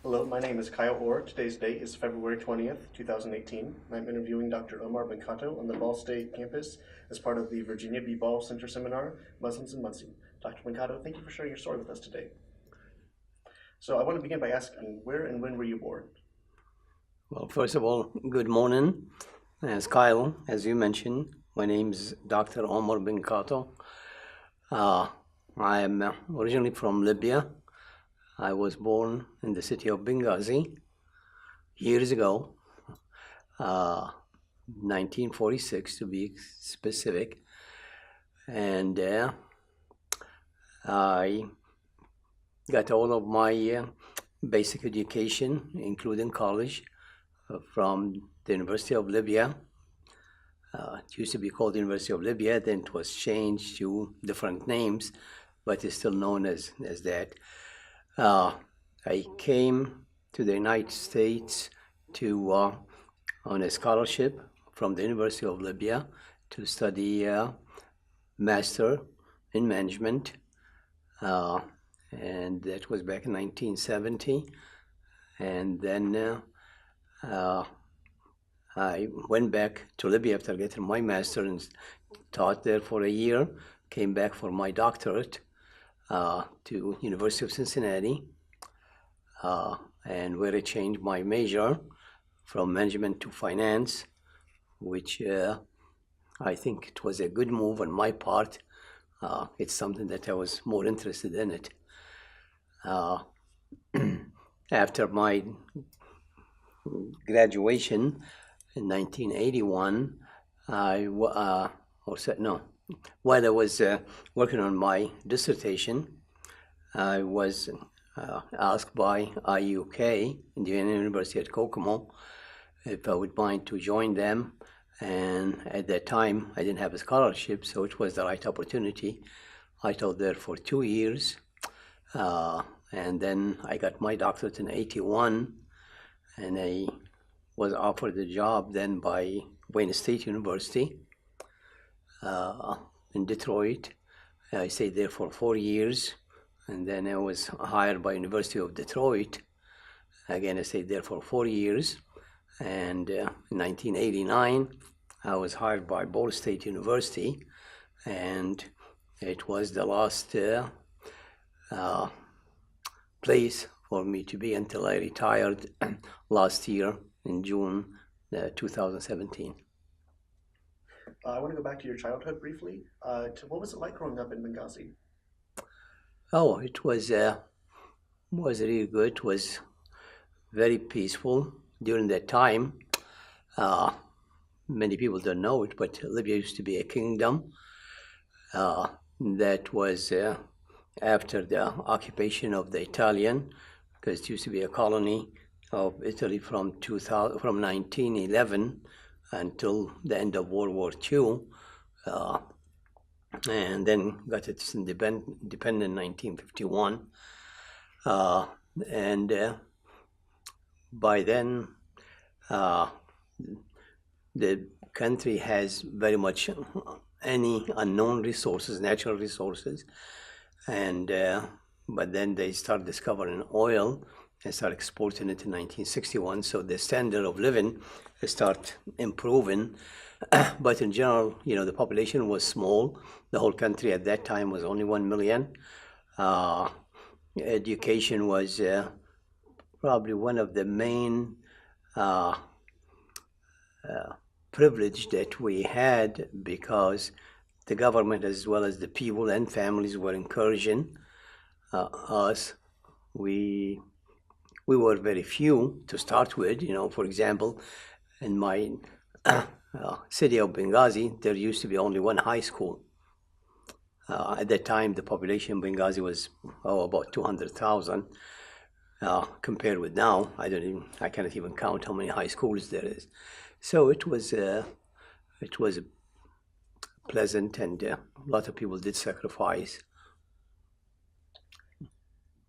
Hello, my name is Kyle Orr. Today's date is February 20th, 2018. I'm interviewing Dr. Omar Benkato on the Ball State campus as part of the Virginia B. Ball Center Seminar, Muslims in Muncie. Dr. Benkato, thank you for sharing your story with us today. So I want to begin by asking, where and when were you born? Well, first of all, good morning. As Kyle, as you mentioned, my name is Dr. Omar Benkato. I am originally from Libya. I was born in the city of Benghazi years ago, 1946 to be specific. And I got all of my basic education, including college, from the University of Libya. It used to be called the University of Libya, then it was changed to different names, but it's still known as that. I came to the United States on a scholarship from the University of Libya to study Master in Management, and that was back in 1970. And then I went back to Libya after getting my master and taught there for a year, came back for my doctorate to University of Cincinnati, and where I changed my major from management to finance, which I think it was a good move on my part. It's something that I was more interested in it. After my graduation in 1981, while I was working on my dissertation, I was asked by IUK, Indiana University at Kokomo, if I would mind to join them. And at that time, I didn't have a scholarship, so it was the right opportunity. I taught there for 2 years, and then I got my doctorate in 81, and I was offered a job then by Wayne State University in Detroit. I stayed there for 4 years, and then I was hired by University of Detroit. Again, I stayed there for 4 years, and in 1989, I was hired by Ball State University, and it was the last place for me to be until I retired last year in June 2017. I want to go back to your childhood briefly. What was it like growing up in Benghazi? Oh, it was really good. It was very peaceful during that time. Many people don't know it, but Libya used to be a kingdom that was after the occupation of the Italian, because it used to be a colony of Italy from 1911 until the end of World War II, and then got its independent in 1951. And by then, the country has very much any unknown resources, natural resources, and but then they start discovering oil and start exporting it in 1961. So the standard of living start improving. But in general, the population was small. The whole country at that time was only 1 million. Education was probably one of the main privilege that we had, because the government as well as the people and families were encouraging us. We were very few to start with. For example, in my city of Benghazi, there used to be only one high school. At that time, the population in Benghazi was about 200,000. Compared with now, I cannot even count how many high schools there is. So it was pleasant, and a lot of people did sacrifice.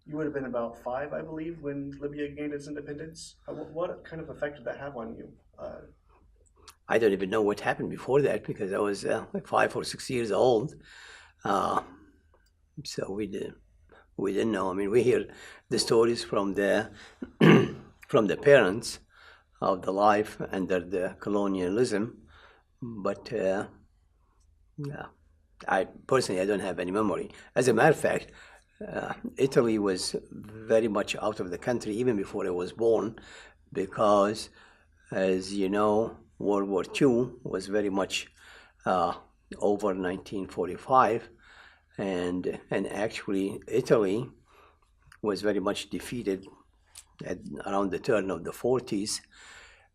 You would have been about 5, I believe, when Libya gained its independence. What kind of effect did that have on you? I don't even know what happened before that, because I was like 5 or 6 years old. So we didn't know. I mean, we hear the stories from the from the parents of the life under the colonialism, but yeah, I personally I don't have any memory. As a matter of fact, Italy was very much out of the country even before I was born, because, as you know, World War II was very much over 1945, and actually Italy was very much defeated around the turn of the 40s,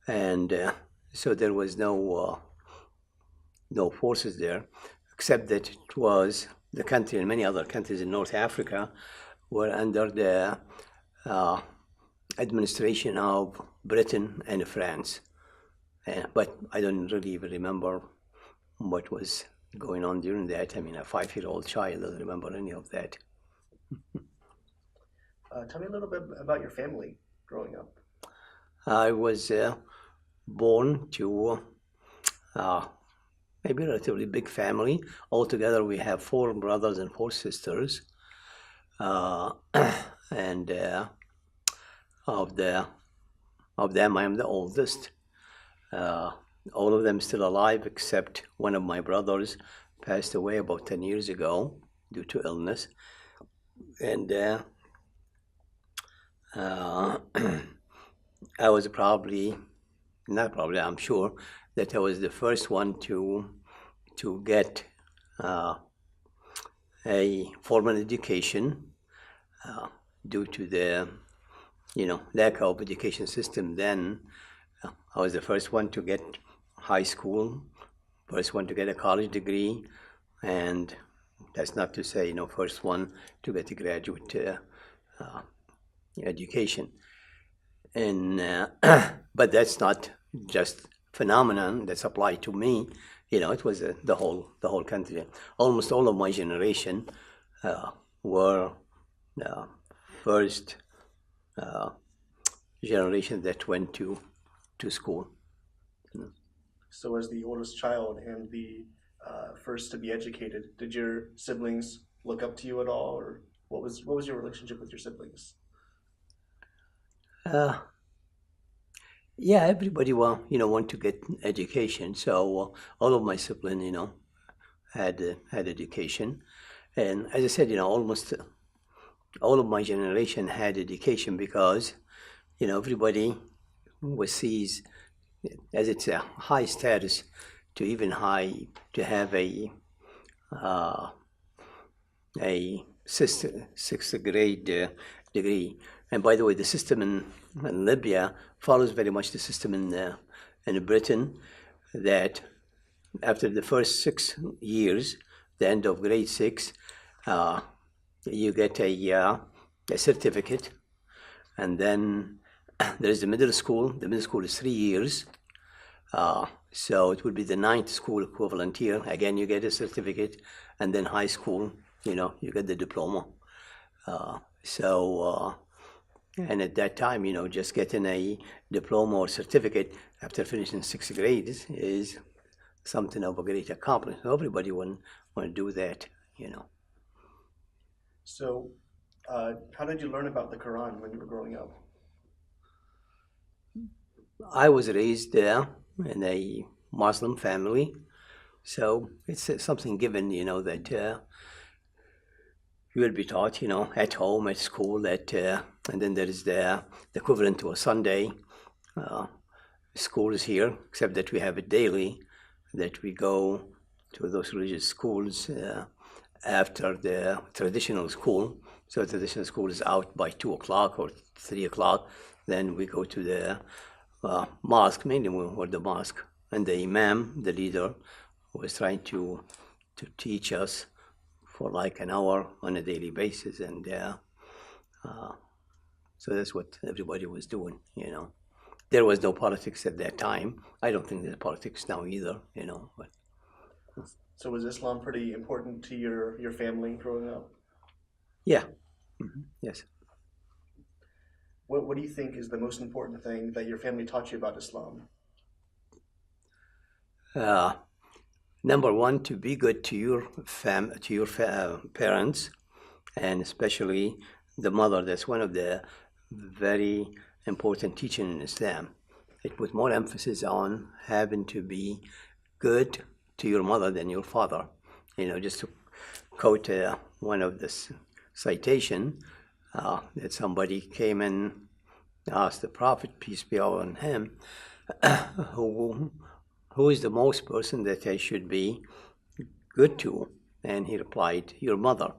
and so there was no forces there, except that it was the country and many other countries in North Africa were under the administration of Britain and France. But I don't really even remember what was going on during that. I mean, a 5-year-old child doesn't remember any of that. Tell me a little bit about your family growing up. I was born to maybe a relatively big family. Altogether, we have 4 brothers and 4 sisters. And of them, I am the oldest. All of them still alive, except one of my brothers passed away about 10 years ago due to illness. And I was I'm sure that I was the first one to get a formal education due to the lack of education system then. I was the first one to get high school, first one to get a college degree, and that's not to say first one to get a graduate education. And but that's not just phenomenon that's applied to me. It was the whole country. Almost all of my generation were first generation that went to school. So as the oldest child and the first to be educated, did your siblings look up to you at all, or what was your relationship with your siblings? Yeah, everybody want to get education. So all of my siblings, had education, and as I said, almost all of my generation had education because, everybody sees as it's a high status to have a sixth grade degree. And by the way, the system in Libya follows very much the system in Britain, that after the first 6 years, the end of grade 6, you get a certificate, and then there's the middle school. The middle school is 3 years, so it would be the 9th school equivalent here. Again, you get a certificate, and then high school, you get the diploma. And at that time, just getting a diploma or certificate after finishing 6th grade is something of a great accomplishment. Everybody want to do that, So, how did you learn about the Quran when you were growing up? I was raised in a Muslim family, so it's something given, that you will be taught, at home, at school, and then there is the equivalent to a Sunday schools here, except that we have it daily, that we go to those religious schools after the traditional school. So traditional school is out by 2 o'clock or 3 o'clock. Then we go to the mosque, mainly we're the mosque, and the imam, the leader, was trying to teach us for like an hour on a daily basis, and so that's what everybody was doing. There was no politics at that time. I don't think there's politics now either. But. So was Islam pretty important to your family growing up? Yeah. Mm-hmm. Yes. What do you think is the most important thing that your family taught you about Islam? Number one, to be good to your parents, and especially the mother. That's one of the very important teaching in Islam. It put more emphasis on having to be good to your mother than your father. Just to quote one of the citation, that somebody came and asked the Prophet, peace be upon him, who is the most person that I should be good to? And he replied, your mother.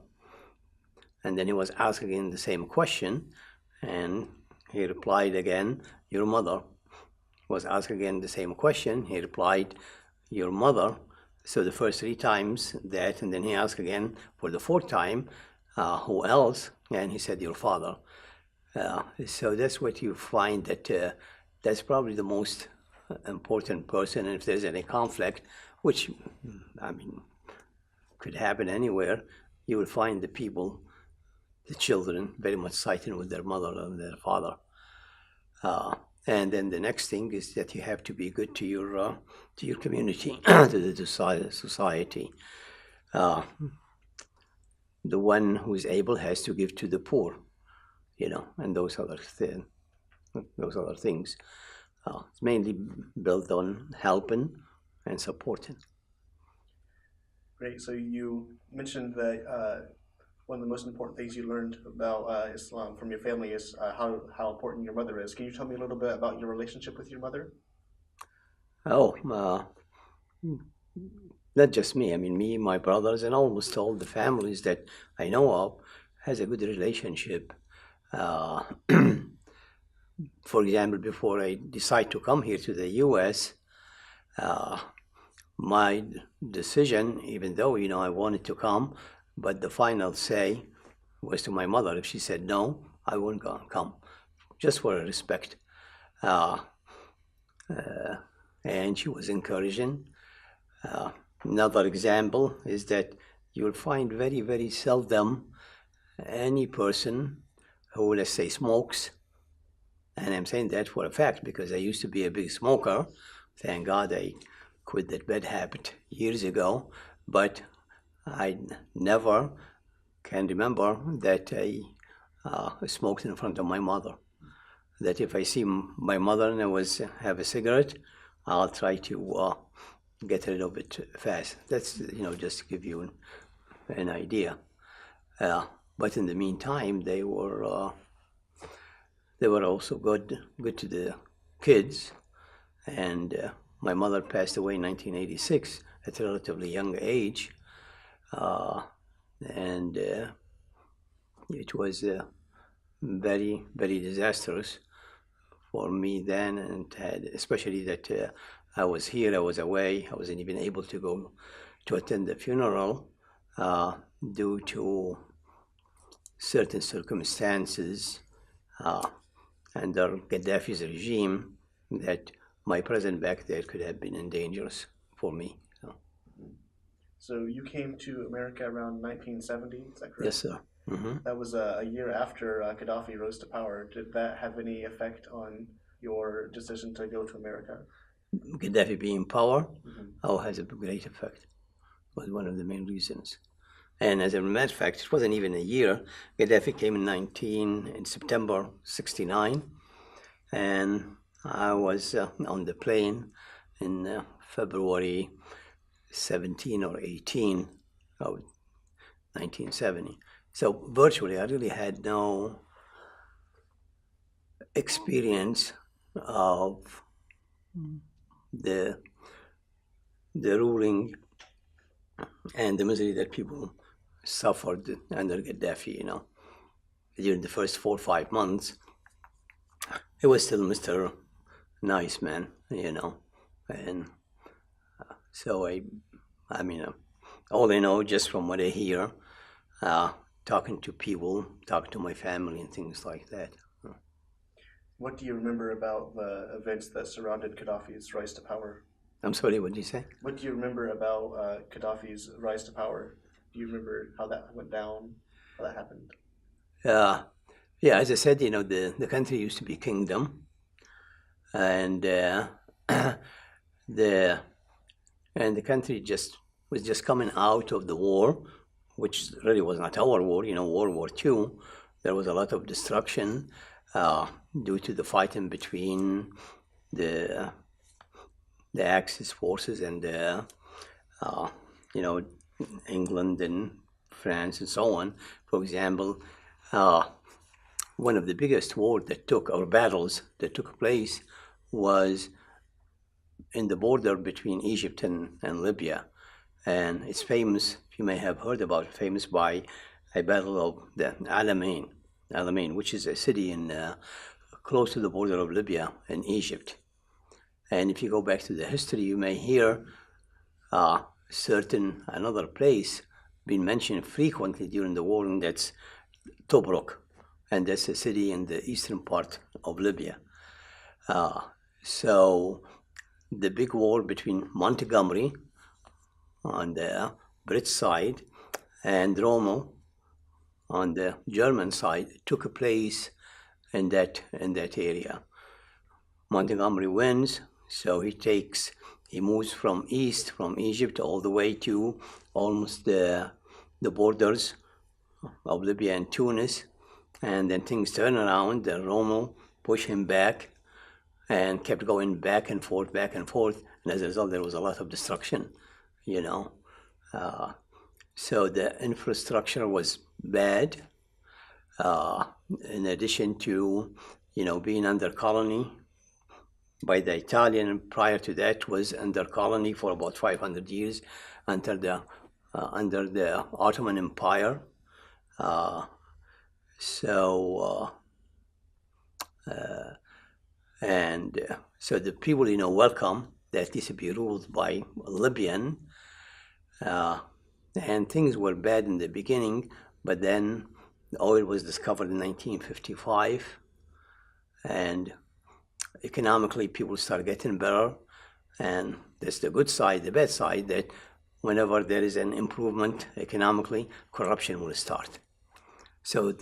And then he was asked again the same question, and he replied again, your mother. Was asked again the same question, he replied, your mother. So the first 3 times that, and then he asked again for the 4th time, who else? And he said, your father. So that's what you find, that that's probably the most important person. And if there's any conflict, which, could happen anywhere, you will find the people, the children, very much siding with their mother and their father. And then the next thing is that you have to be good to your community, to the society. The one who is able has to give to the poor, and those other things. It's mainly built on helping and supporting. Great. So you mentioned that one of the most important things you learned about Islam from your family is how important your mother is. Can you tell me a little bit about your relationship with your mother? Not just me. Me, my brothers, and almost all the families that I know of has a good relationship. For example, before I decided to come here to the U.S., my decision, even though, I wanted to come, but the final say was to my mother. If she said no, I wouldn't come, just for respect. And she was encouraging. Another example is that you'll find very, very seldom any person who, let's say, smokes. And I'm saying that for a fact because I used to be a big smoker. Thank God I quit that bad habit years ago. But I never can remember that I smoked in front of my mother. That if I see my mother and I have a cigarette, I'll try to get a little bit fast. That's, just to give you an idea. But in the meantime, they were also good to the kids. And my mother passed away in 1986 at a relatively young age. And it was very, very disastrous for me then, and especially that I was here, I was away, I wasn't even able to go to attend the funeral due to certain circumstances under Gaddafi's regime, that my presence back there could have been dangerous for me. So you came to America around 1970, is that correct? Yes, sir. Mm-hmm. That was a year after Gaddafi rose to power. Did that have any effect on your decision to go to America? Gaddafi being in power, has a great effect. Was one of the main reasons. And as a matter of fact, it wasn't even a year. Gaddafi came in September '69, and I was on the plane in February 17 or 18 of 1970. So virtually, I really had no experience of the ruling and the misery that people suffered under Gaddafi. During the first 4 or 5 months, it was still Mr. Nice Man, and so all I know just from what I hear, talking to people, talking to my family and things like that. What do you remember about the events that surrounded Gaddafi's rise to power? I'm sorry, what did you say? What do you remember about Gaddafi's rise to power? Do you remember how that went down, how that happened? Yeah, as I said, the country used to be kingdom, and the country was just coming out of the war which really was not our war. World War II, there was a lot of destruction due to the fighting between the Axis forces and England and France and so on. For example, one of the biggest battles that took place was in the border between Egypt and Libya. And it's famous, you may have heard about it, famous by a battle of the Alamein, which is a city close to the border of Libya and Egypt. And if you go back to the history, you may hear another place being mentioned frequently during the war, and that's Tobruk, and that's a city in the eastern part of Libya. So the big war between Montgomery on the British side and Rommel on the German side took place in that area. Montgomery wins, so he moves from Egypt all the way to almost the borders of Libya and Tunis, and then things turn around. The Rommel pushed him back and kept going back and forth, and as a result there was a lot of destruction, so the infrastructure was bad, in addition to being under colony by the Italian. Prior to that was under colony for about 500 years under the Ottoman Empire. So the people welcome that this be ruled by Libyan, and things were bad in the beginning, but then oil was discovered in 1955, and economically people start getting better. And that's the good side. The bad side, that whenever there is an improvement economically, corruption will start. So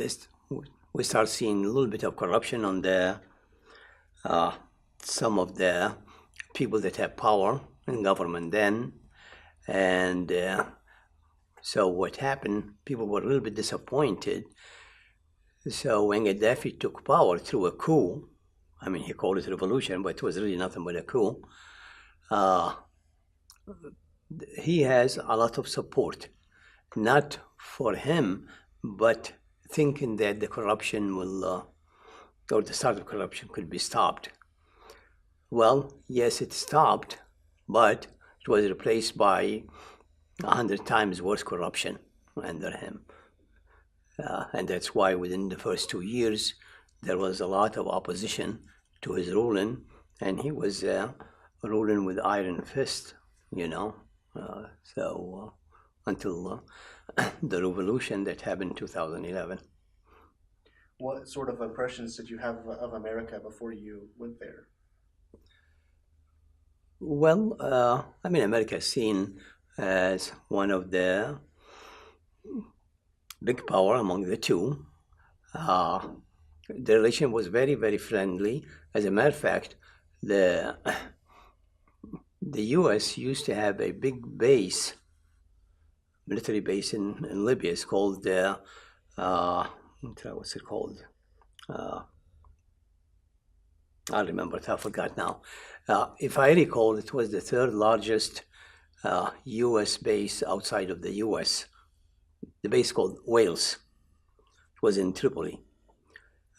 we start seeing a little bit of corruption on some of the people that have power in government then. And so what happened, people were a little bit disappointed. So when Gaddafi took power through a coup, he called it a revolution, but it was really nothing but a coup. He has a lot of support, not for him, but thinking that the corruption or the start of corruption could be stopped. Well, yes, it stopped, but it was replaced by 100 times worse corruption under him. And that's why within the first 2 years, there was a lot of opposition to his ruling, and he was ruling with iron fist, until the revolution that happened in 2011. What sort of impressions did you have of America before you went there? Well, America is seen as one of the big power among the two. The relation was very, very friendly. As a matter of fact, the U.S. used to have a big base, military base in Libya. It's called what's it called? I remember it, I forgot now. If I recall, it was the third largest U.S. base outside of the U.S. The base called Wales. It was in Tripoli.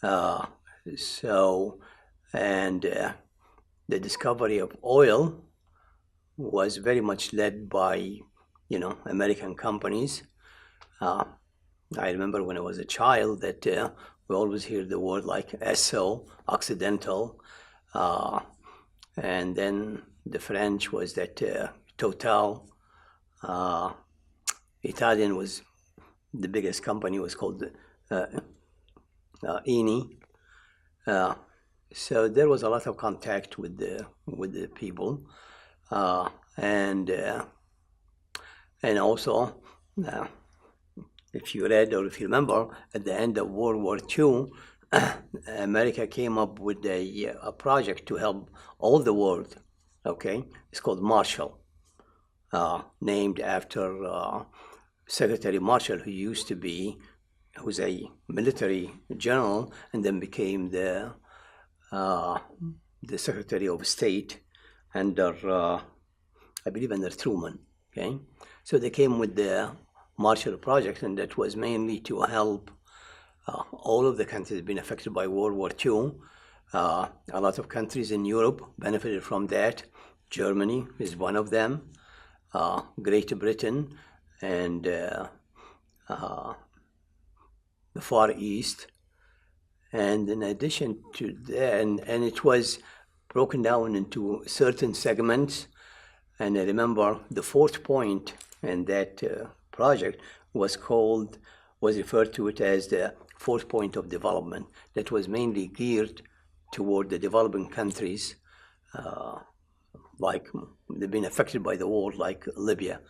The discovery of oil was very much led by, American companies. I remember when I was a child that we always hear the word like Esso, Occidental, and then the French was that Total. Italian was the biggest company, was called Eni. So there was a lot of contact with the people, and also if you read or if you remember, at the end of World War II, America came up with a project to help all the world. Okay, it's called Marshall, named after Secretary Marshall, who was a military general, and then became the Secretary of State under, I believe, under Truman. Okay, so they came with the Marshall Project, and that was mainly to help all of the countries being affected by World War II. A lot of countries in Europe benefited from that. Germany is one of them, Great Britain, and the Far East. And in addition to that, and it was broken down into certain segments. And I remember the fourth point in that project was referred to it as the fourth point of development. That was mainly geared toward the developing countries, like they've been affected by the war, like Libya.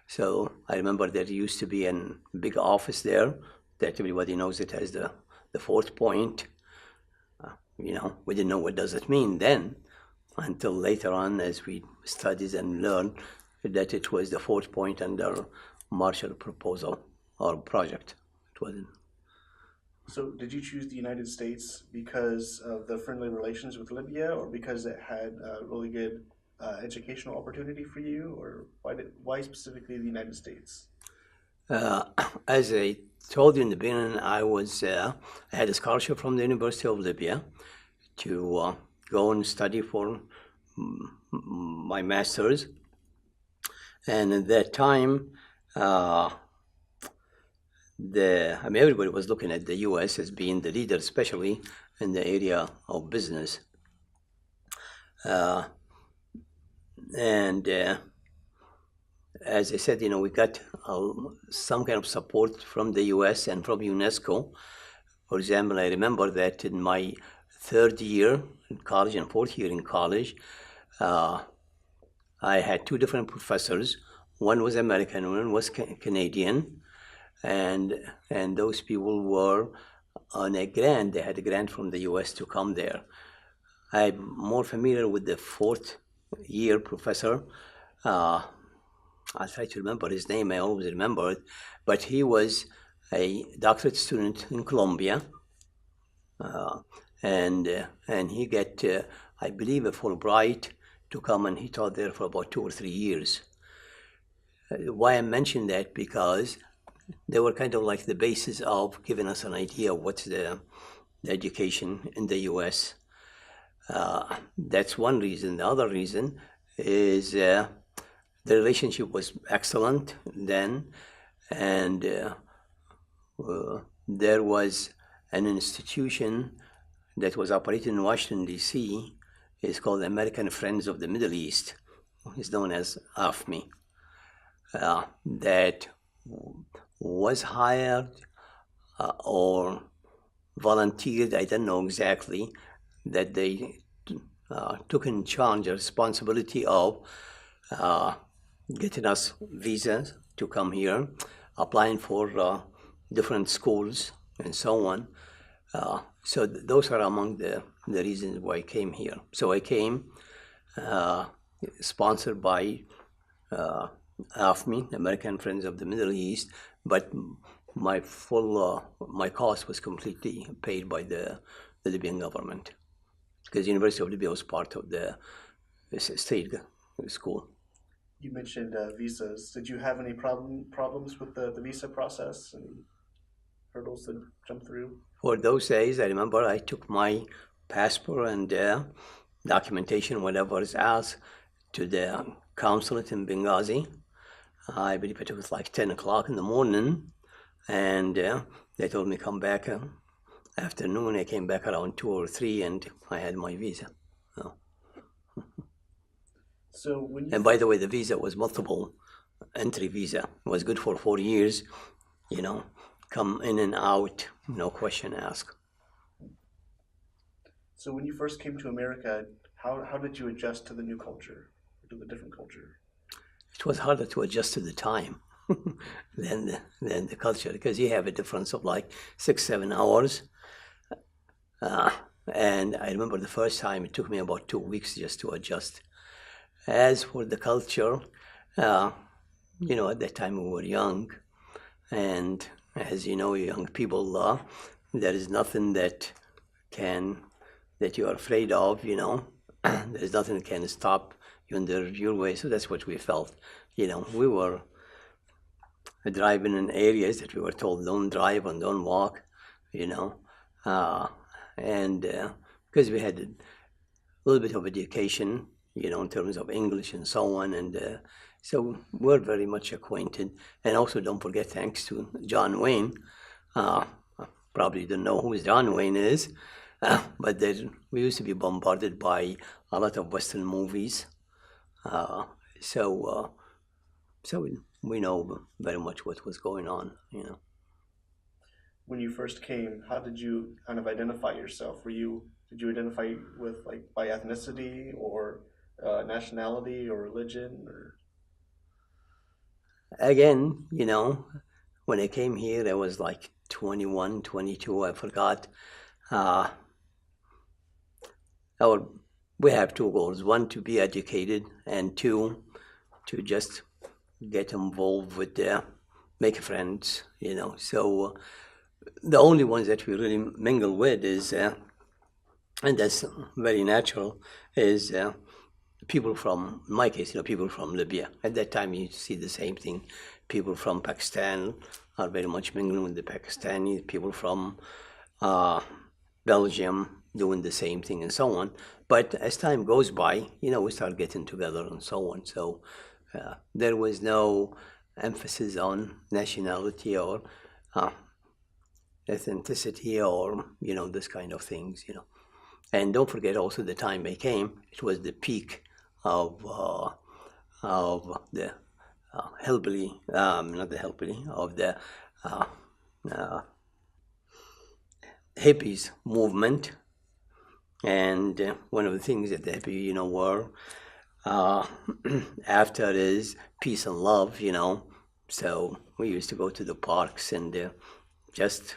So I remember there used to be a big office there that everybody knows it as the fourth point. We didn't know what does it mean then, until later on as we studied and learned that it was the fourth point under Marshall proposal or project. It wasn't. So did you choose the United States because of the friendly relations with Libya, or because it had a really good educational opportunity for you, or why specifically the United States? As I told you in the beginning, I had a scholarship from the University of Libya to go and study for my master's. And at that time, everybody was looking at the U.S. as being the leader, especially in the area of business. As I said, we got some kind of support from the U.S. and from UNESCO. For example, I remember that in my third year in college and fourth year in college, I had two different professors. One was American, one was Canadian, and those people were on a grant. They had a grant from the U.S. to come there. I'm more familiar with the fourth year professor. I'll try to remember his name. I always remember it, but he was a doctorate student in Columbia, and he got, I believe, a Fulbright to come, and he taught there for about 2 or 3 years. Why I mention that, because they were kind of like the basis of giving us an idea of what's the education in the U.S. That's one reason. The other reason is the relationship was excellent then, and there was an institution that was operating in Washington, D.C. It's called American Friends of the Middle East. It's known as AFMI. That was hired or volunteered, I don't know exactly, that they took in charge the responsibility of getting us visas to come here, applying for different schools and so on. So those are among the reasons why I came here. So I came sponsored by AFMI, American Friends of the Middle East, but my cost was completely paid by the Libyan government, because the University of Libya was part of the state school. You mentioned visas. Did you have any problems with the visa process and hurdles to jump through? For those days, I remember I took my passport and documentation, whatever is asked, to the consulate in Benghazi. I believe it was like 10 o'clock in the morning, and they told me come back afternoon. I came back around 2 or 3, and I had my visa. So when you... And by the way, the visa was multiple entry visa. It was good for 4 years, come in and out, no question asked. So when you first came to America, how did you adjust to the new culture, to the different culture? It was harder to adjust to the time than the culture, because you have a difference of like 6-7 hours. And I remember the first time it took me about 2 weeks just to adjust. As for the culture, at that time we were young, And as you know, young people, there is nothing that you are afraid of, There's nothing that can stop you in your way. So that's what we felt. We were driving in areas that we were told don't drive and don't walk, uh, and because we had a little bit of education, in terms of English and so on, and so we're very much acquainted. And also, don't forget, thanks to John Wayne, probably don't know who John Wayne is, but we used to be bombarded by a lot of Western movies, so we know very much what was going on, When you first came, how did you kind of identify yourself? Did you identify with like by ethnicity or nationality or religion or? Again, when I came here, I was like 21, 22, I forgot. Uh, we have two goals: one, to be educated, and two, to just get involved with make friends, So the only ones that we really mingle with is, and that's very natural, is people from, in my case, people from Libya. At that time, you see the same thing. People from Pakistan are very much mingling with the Pakistanis. People from Belgium doing the same thing, and so on. But as time goes by, we start getting together and so on. So there was no emphasis on nationality or ethnicity or this kind of things. And don't forget also the time I came, it was the peak of the hillbilly, not the hillbilly, of the hippies movement. And one of the things that the hippie, were after is peace and love, So we used to go to the parks and just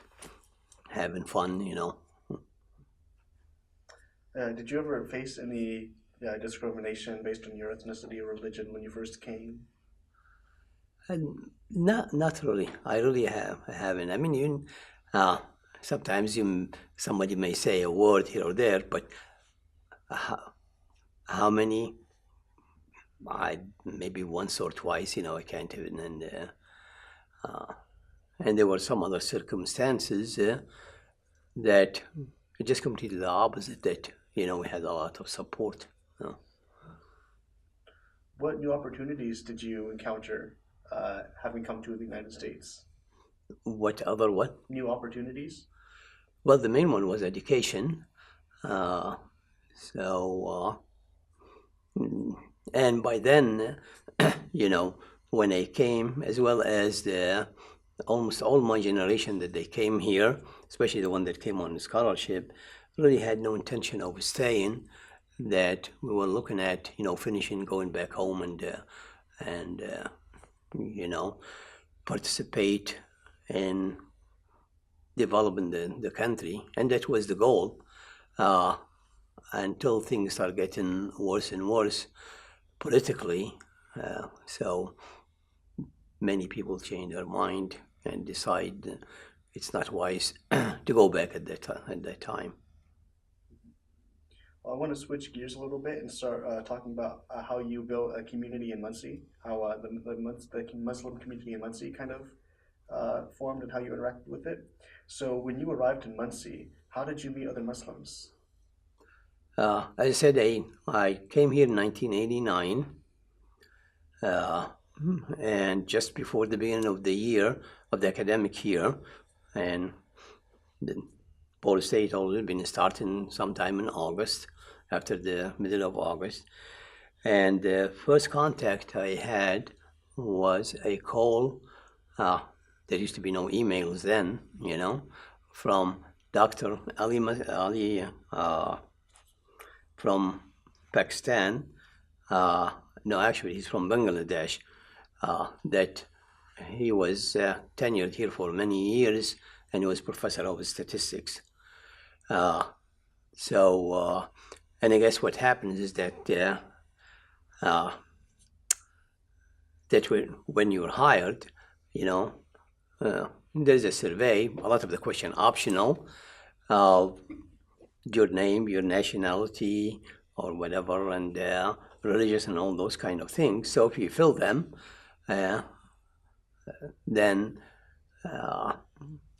having fun, Did you ever face any discrimination based on your ethnicity or religion when you first came? And not really. I really haven't. I mean, sometimes somebody may say a word here or there, but how many? Maybe once or twice. I can't even. And there were some other circumstances that just completely the opposite. That we had a lot of support. What new opportunities did you encounter having come to the United States? What other what? New opportunities? Well, the main one was education. And by then, when I came, as well as almost all my generation that they came here, especially the one that came on scholarship, really had no intention of staying. That we were looking at, finishing, going back home and participate in developing the country, and that was the goal. Until things start getting worse and worse politically, so many people change their mind and decide it's not wise to go back at that time. Well, I want to switch gears a little bit and start talking about how you built a community in Muncie, how the Muslim community in Muncie kind of formed and how you interacted with it. So when you arrived in Muncie, how did you meet other Muslims? As I said, I came here in 1989, and just before the beginning of the year, of the academic year, and the Ball State already been starting sometime in August, after the middle of August. And the first contact I had was a call. There used to be no emails then, from Dr. Ali from Pakistan. No, actually, he's from Bangladesh. That he was tenured here for many years, and he was professor of statistics. And I guess what happens is that when you're hired, there's a survey, a lot of the question optional, your name, your nationality, or whatever, and religious and all those kind of things. So if you fill them, then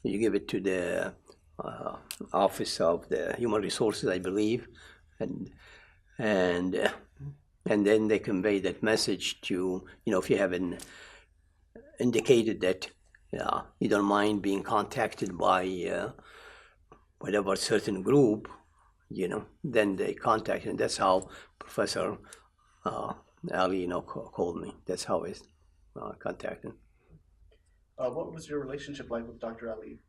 you give it to the Office of the Human Resources, I believe, and then they convey that message to, if you haven't indicated that you don't mind being contacted by whatever certain group, then they contact, and that's how Professor Ali, called me. That's how I contacted. What was your relationship like with Dr. Ali?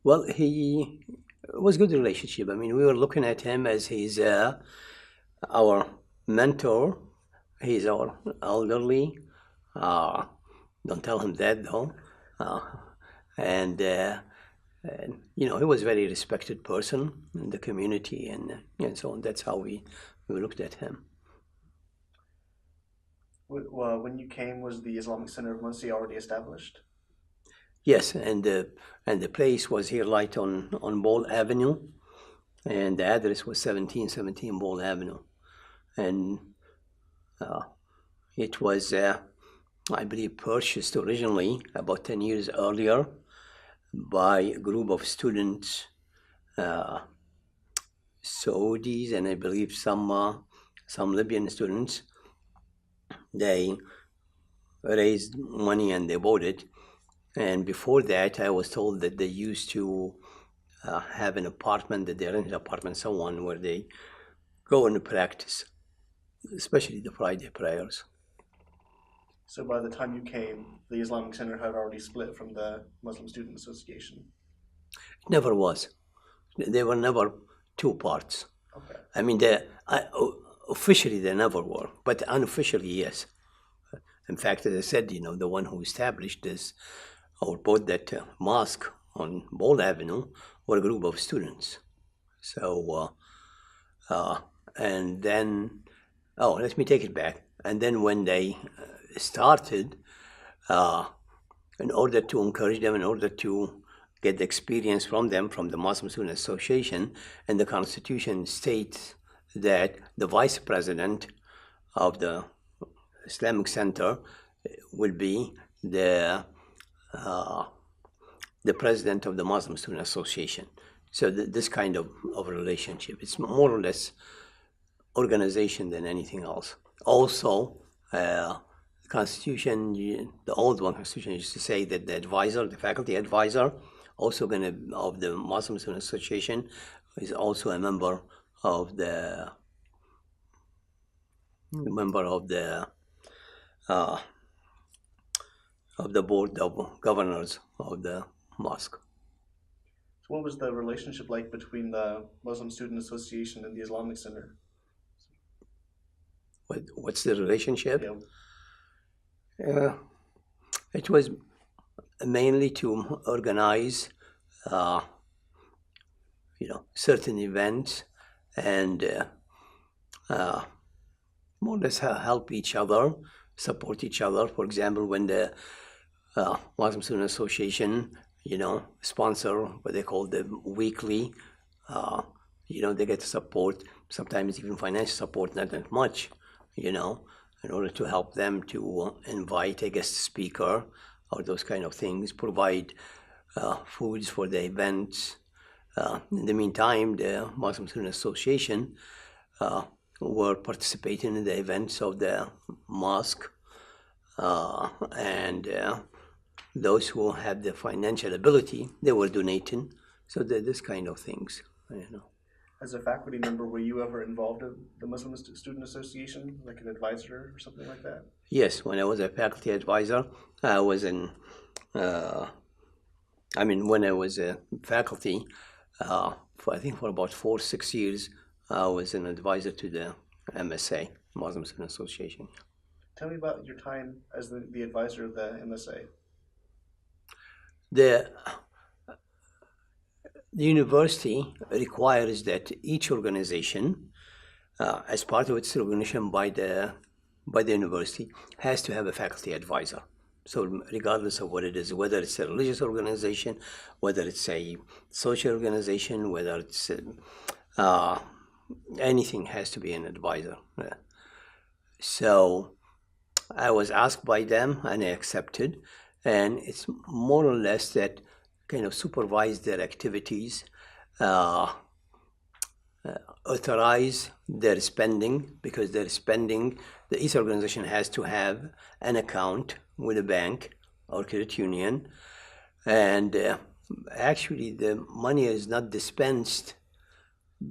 Well, it was a good relationship. I mean, we were looking at him as he's our mentor. He's our elderly. Don't tell him that, though. And he was a very respected person in the community, and so on. That's how we looked at him. When you came, was the Islamic Center of Muncie already established? Yes, and the place was here right on Ball Avenue, and the address was 1717 Ball Avenue, and it was, I believe, purchased originally about 10 years earlier by a group of students, Saudis, and I believe some Libyan students. They raised money and they bought it. And before that, I was told that they used to have an apartment, that they rented an apartment, so on, where they go and practice, especially the Friday prayers. So by the time you came, the Islamic Center had already split from the Muslim Student Association? It never was. There were never two parts. Okay. I mean, officially they never were, but unofficially, yes. In fact, as I said, the one who established this or bought that mosque on Ball Avenue were a group of students. So, and then, let me take it back. And then when they started, in order to encourage them, in order to get the experience from them, from the Muslim Student Association, and the Constitution states that the vice president of the Islamic Center will be the president of the Muslim Student Association. So this kind of relationship, it's more or less organization than anything else. Also, the Constitution, the old one Constitution used to say that the advisor, the faculty advisor, also of the Muslim Student Association, is also a member of the board of governors of the mosque. So what was the relationship like between the Muslim Student Association and the Islamic Center? What's the relationship? Yeah. It was mainly to organize, certain events and more or less help each other, support each other. For example, when the Muslim Student Association, sponsor what they call the weekly, they get support, sometimes even financial support, not that much, in order to help them to invite a guest speaker or those kind of things, provide foods for the events. In the meantime, the Muslim Student Association were participating in the events of the mosque, and those who had the financial ability, they were donating. So this kind of things, As a faculty member, were you ever involved in the Muslim Student Association, like an advisor or something like that? Yes, when I was a faculty advisor, I was when I was a faculty, I think for about 4-6 years, I was an advisor to the MSA, Muslim Student Association. Tell me about your time as the advisor of the MSA. The university requires that each organization, as part of its recognition by the university, has to have a faculty advisor. So regardless of what it is, whether it's a religious organization, whether it's a social organization, whether it's anything has to be an advisor. So I was asked by them and I accepted, and it's more or less that kind of supervise their activities, authorize their spending, because their spending, each organization has to have an account with a bank or credit union, and actually the money is not dispensed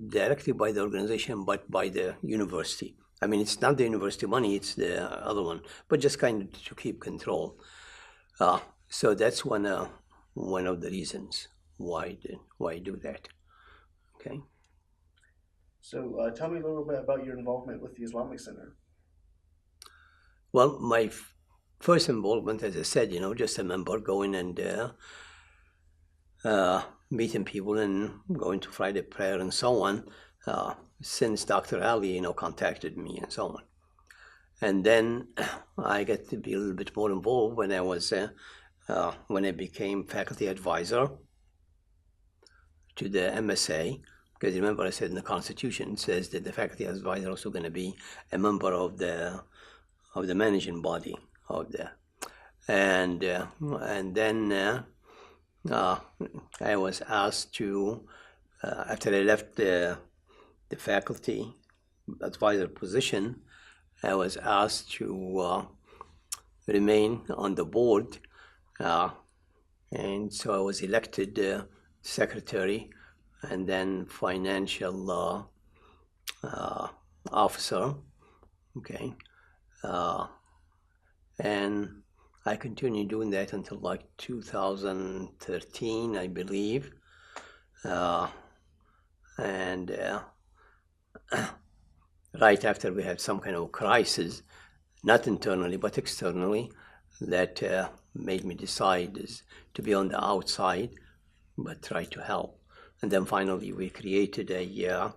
directly by the organization but by the university. I mean, it's not the university money, it's the other one, but just kind of to keep control. So that's one of the reasons why I do that. Okay. So tell me a little bit about your involvement with the Islamic Center. Well, my first involvement, as I said, just a member going and meeting people and going to Friday prayer and so on, since Dr. Ali, contacted me and so on. And then I got to be a little bit more involved when when I became faculty advisor to the MSA. Because remember, I said in the Constitution, it says that the faculty advisor is also going to be a member of the managing body of the, and then I was asked to, after I left the faculty advisor position, I was asked to remain on the board, and so I was elected secretary and then financial officer. Okay. And I continued doing that until like 2013, I believe. And right after we had some kind of crisis, not internally but externally, that made me decide is to be on the outside but try to help. And then finally we created a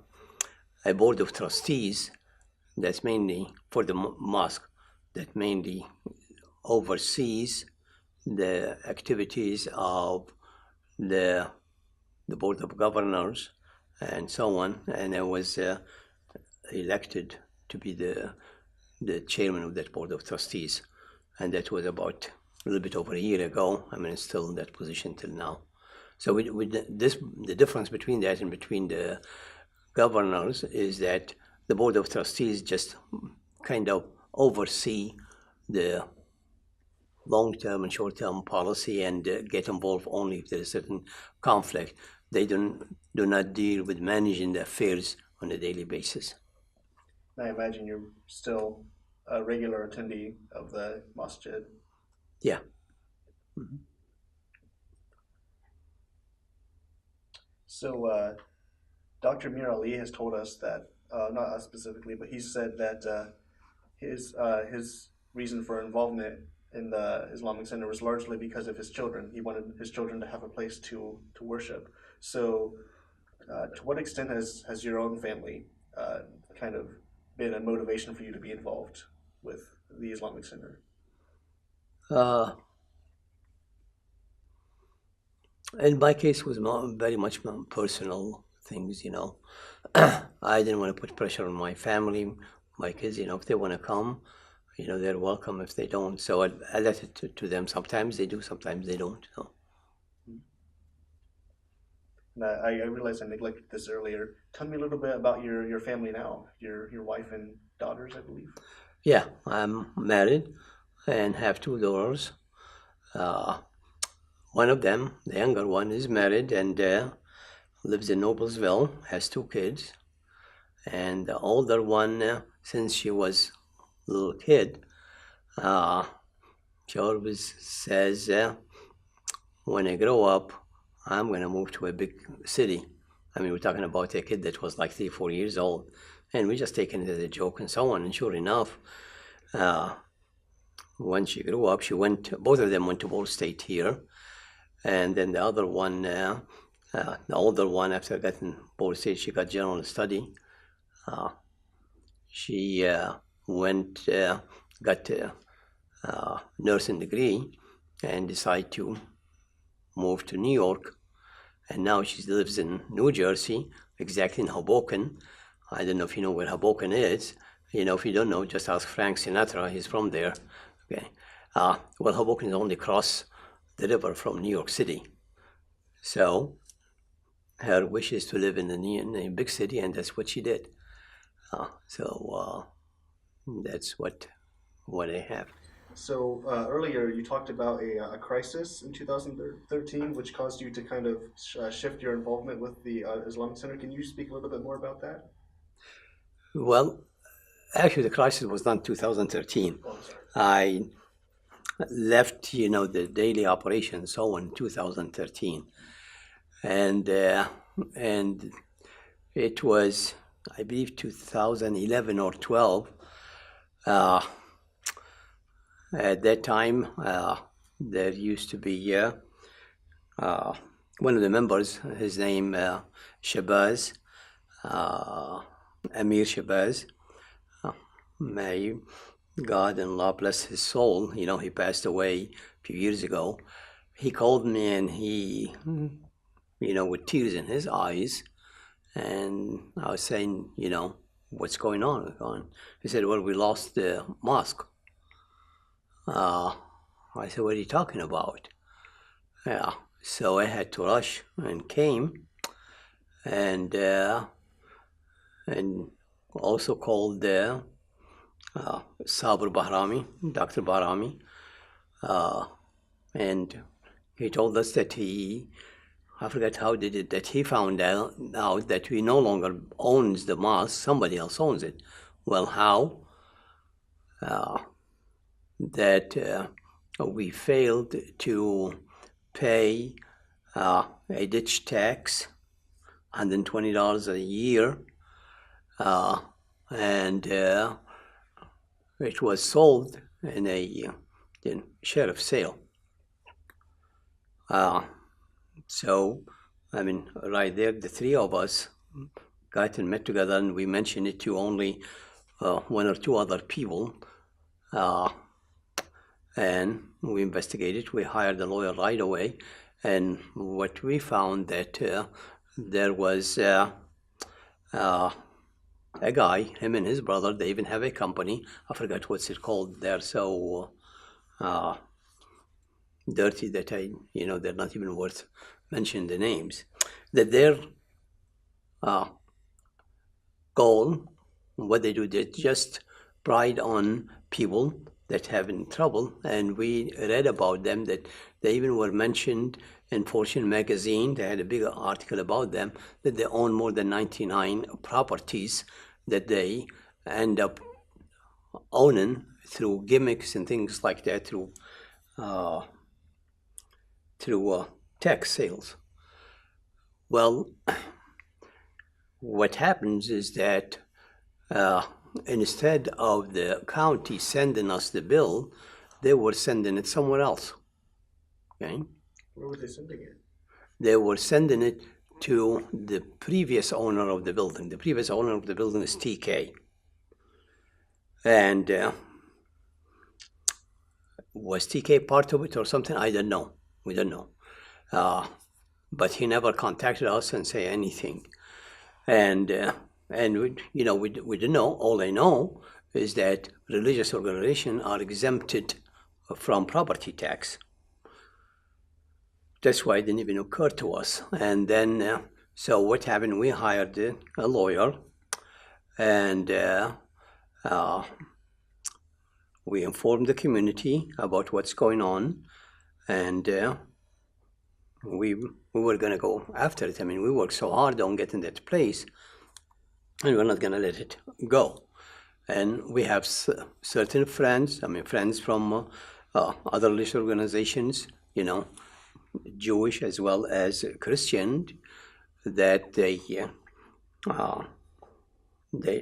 board of trustees that's mainly for the mosque, that mainly oversees the activities of the board of governors and so on. And I was elected to be the chairman of that board of trustees, and that was about a little bit over a year ago. I mean, it's still in that position till now. So the difference between that and between the governors is that the board of trustees just kind of oversee the long-term and short-term policy and get involved only if there is a certain conflict. They do not deal with managing the affairs on a daily basis. I imagine you're still a regular attendee of the masjid. Yeah. Mm-hmm. So Dr. Mir Ali has told us that, not us specifically, but he said that his reason for involvement in the Islamic Center was largely because of his children. He wanted his children to have a place to worship. So to what extent has your own family kind of been a motivation for you to be involved with the Islamic Center? In my case, it was very much personal things, I didn't want to put pressure on my family, my kids, if they want to come, they're welcome. If they don't, so I let it to them. Sometimes they do, sometimes they don't. So. I realized I neglected this earlier. Tell me a little bit about your family now, your wife and daughters, I believe. Yeah, I'm married and have two daughters. One of them, the younger one, is married and lives in Noblesville, has two kids. And the older one, since she was a little kid, she always says, when I grow up, I'm going to move to a big city. I mean, we're talking about a kid that was like 3-4 years old. And we just taken it as a joke and so on. And sure enough, when she grew up, both of them went to Ball State here. And then the other one, the older one, after getting Ball State, she got general study. She got nursing degree and decided to move to New York. And now she lives in New Jersey, exactly in Hoboken. I don't know if you know where Hoboken is. If you don't know, just ask Frank Sinatra. He's from there. Okay. Well, Hoboken is only across the river from New York City. So her wish is to live in a big city, and that's what she did. That's what I have. So earlier you talked about a crisis in 2013, which caused you to kind of shift your involvement with the Islamic Center. Can you speak a little bit more about that? Well, actually, the crisis was not 2013. Oh, I'm sorry. I left, the daily operation so in 2013, and it was, I believe, 2011 or 12. At that time, there used to be one of the members, his name Shabazz, Amir Shabazz. May God and Allah bless his soul. He passed away a few years ago. He called me and he, with tears in his eyes, and I was saying, what's going on? He said, well, we lost the mosque. I said, what are you talking about? Yeah, so I had to rush and came, and also called Sabr Bahrami, Dr. Bahrami, and he told us that I forget how did it, that he found out that we no longer owns the mosque, somebody else owns it. Well, how? That we failed to pay a ditch tax, $120 a year, and it was sold in a sheriff sale. So, right there, the three of us got and met together, and we mentioned it to only one or two other people. And we investigated. We hired a lawyer right away, and what we found that there was a guy, him and his brother, they even have a company. I forgot what's it called. They're so dirty that they're not even worth mentioning the names. That their goal, what they do, they just pride on people that have in trouble, and we read about them that they even were mentioned in Fortune magazine. They had a big article about them, that they own more than 99 properties that they end up owning through gimmicks and things like that, through tax sales. Well, what happens is that instead of the county sending us the bill, they were sending it somewhere else. Okay? Where were they sending it? They were sending it to the previous owner of the building. The previous owner of the building is TK. And was TK part of it or something? I don't know. We don't know. But he never contacted us and say anything. And we didn't know. All I know is that religious organizations are exempted from property tax. That's why it didn't even occur to us. And then, so what happened? We hired a lawyer, and we informed the community about what's going on, and we were going to go after it. We worked so hard on getting that place, and we're not going to let it go. And we have certain friends, friends from other religious organizations, Jewish as well as Christian, that they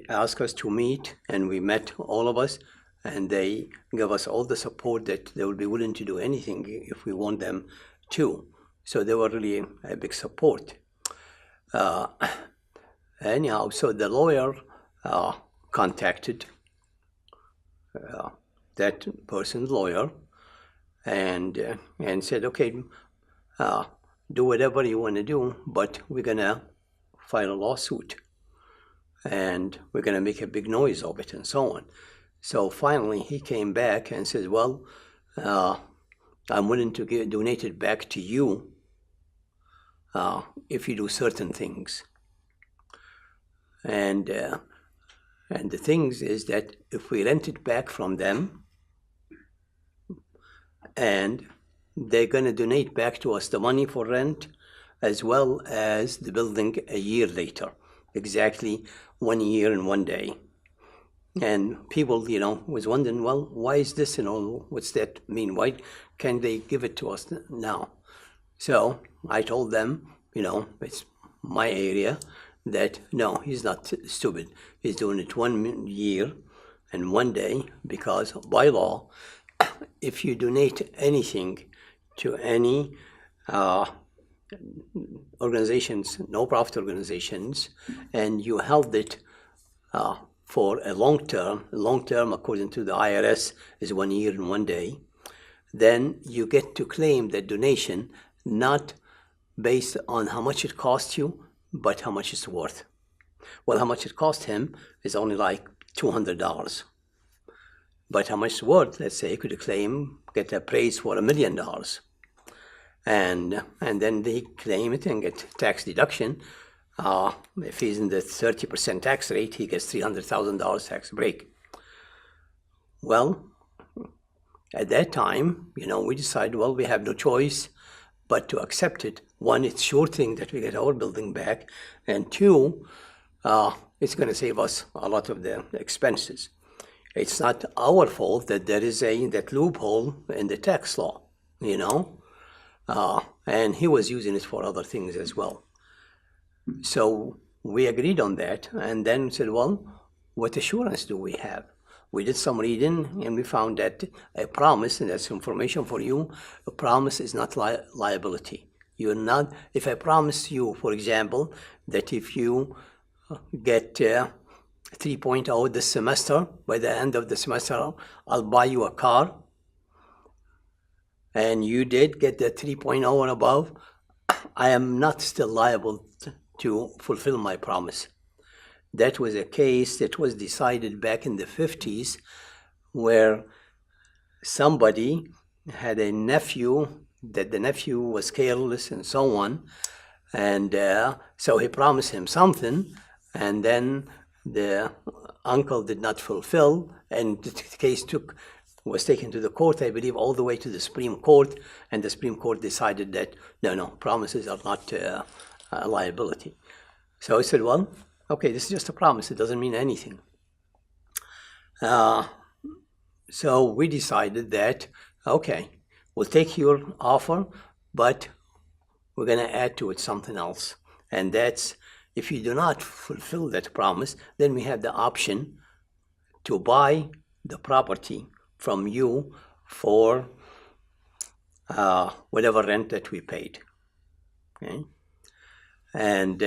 asked us to meet, and we met, all of us, and they gave us all the support that they would be willing to do anything if we want them to. So they were really a big support. Anyhow, so the lawyer contacted that person's lawyer and said, okay, do whatever you want to do, but we're going to file a lawsuit and we're going to make a big noise of it and so on. So finally he came back and said, well, I'm willing to donate it back to you if you do certain things. And the things is that if we rent it back from them, and they're going to donate back to us the money for rent as well as the building a year later, exactly 1 year and 1 day. And people, was wondering, well, why is this, what's that mean? Why can't they give it to us now? So I told them, it's my area, that no, he's not stupid. He's doing it 1 year and 1 day because by law, if you donate anything to any organizations, no-profit organizations, and you held it for a long term according to the IRS is 1 year and 1 day, then you get to claim that donation not based on how much it costs you, but how much it's worth. Well, how much it cost him is only like $200. But how much it's worth, let's say, could claim, get appraised for $1 million. And then they claim it and get tax deduction. If he's in the 30% tax rate, he gets $300,000 tax break. Well, at that time, we decided, well, we have no choice but to accept it. One, it's sure thing that we get our building back. And two, it's going to save us a lot of the expenses. It's not our fault that there is that loophole in the tax law, and he was using it for other things as well. So we agreed on that and then said, well, what assurance do we have? We did some reading and we found that a promise, and that's information for you, a promise is not liability. You're not, if I promise you, for example, that if you get 3.0 this semester, by the end of the semester, I'll buy you a car, and you did get the 3.0 or above, I am not still liable to fulfill my promise. That was a case that was decided back in the 50s where somebody had a nephew, that the nephew was careless and so on, and so he promised him something, and then the uncle did not fulfill, and the case was taken to the court, I believe, all the way to the Supreme Court, and the Supreme Court decided that no, promises are not a liability. So I said, well, okay, this is just a promise, it doesn't mean anything. So we decided that, okay, we'll take your offer, but we're going to add to it something else, and that's, if you do not fulfill that promise, then we have the option to buy the property from you for whatever rent that we paid. Okay? And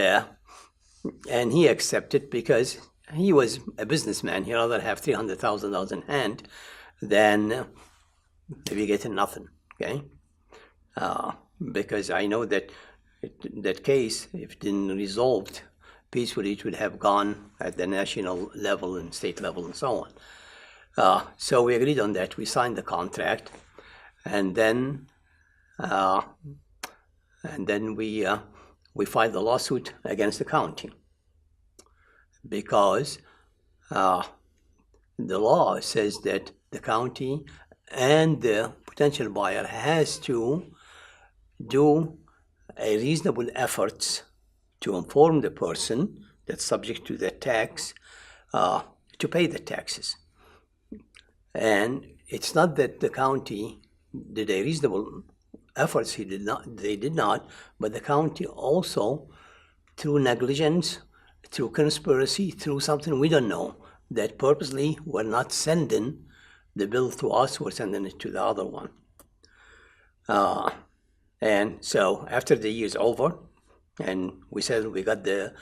he accepted because he was a businessman. He'd rather have $300,000 in hand than maybe getting nothing. Okay? Because I know that that case, if it didn't resolved peacefully, it would have gone at the national level and state level and so on. So we agreed on that. We signed the contract, and then we filed the lawsuit against the county because the law says that the county and the potential buyer has to do a reasonable efforts to inform the person that's subject to the tax to pay the taxes. And it's not that the county did a reasonable efforts, they did not, but the county also, through negligence, through conspiracy, through something we don't know, that purposely were not sending the bill to us, we're sending it to the other one. And so after the year's over, and we said we got the